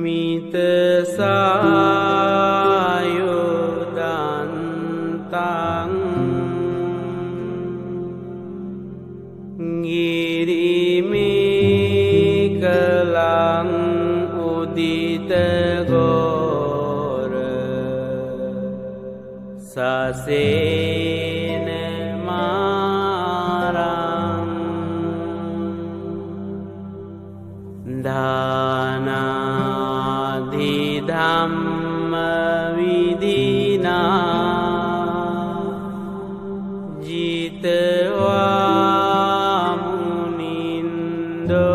mite sayudantang ngirimi kelang uditego Sasene marang Dana di dhamma vidina Jitwa munindo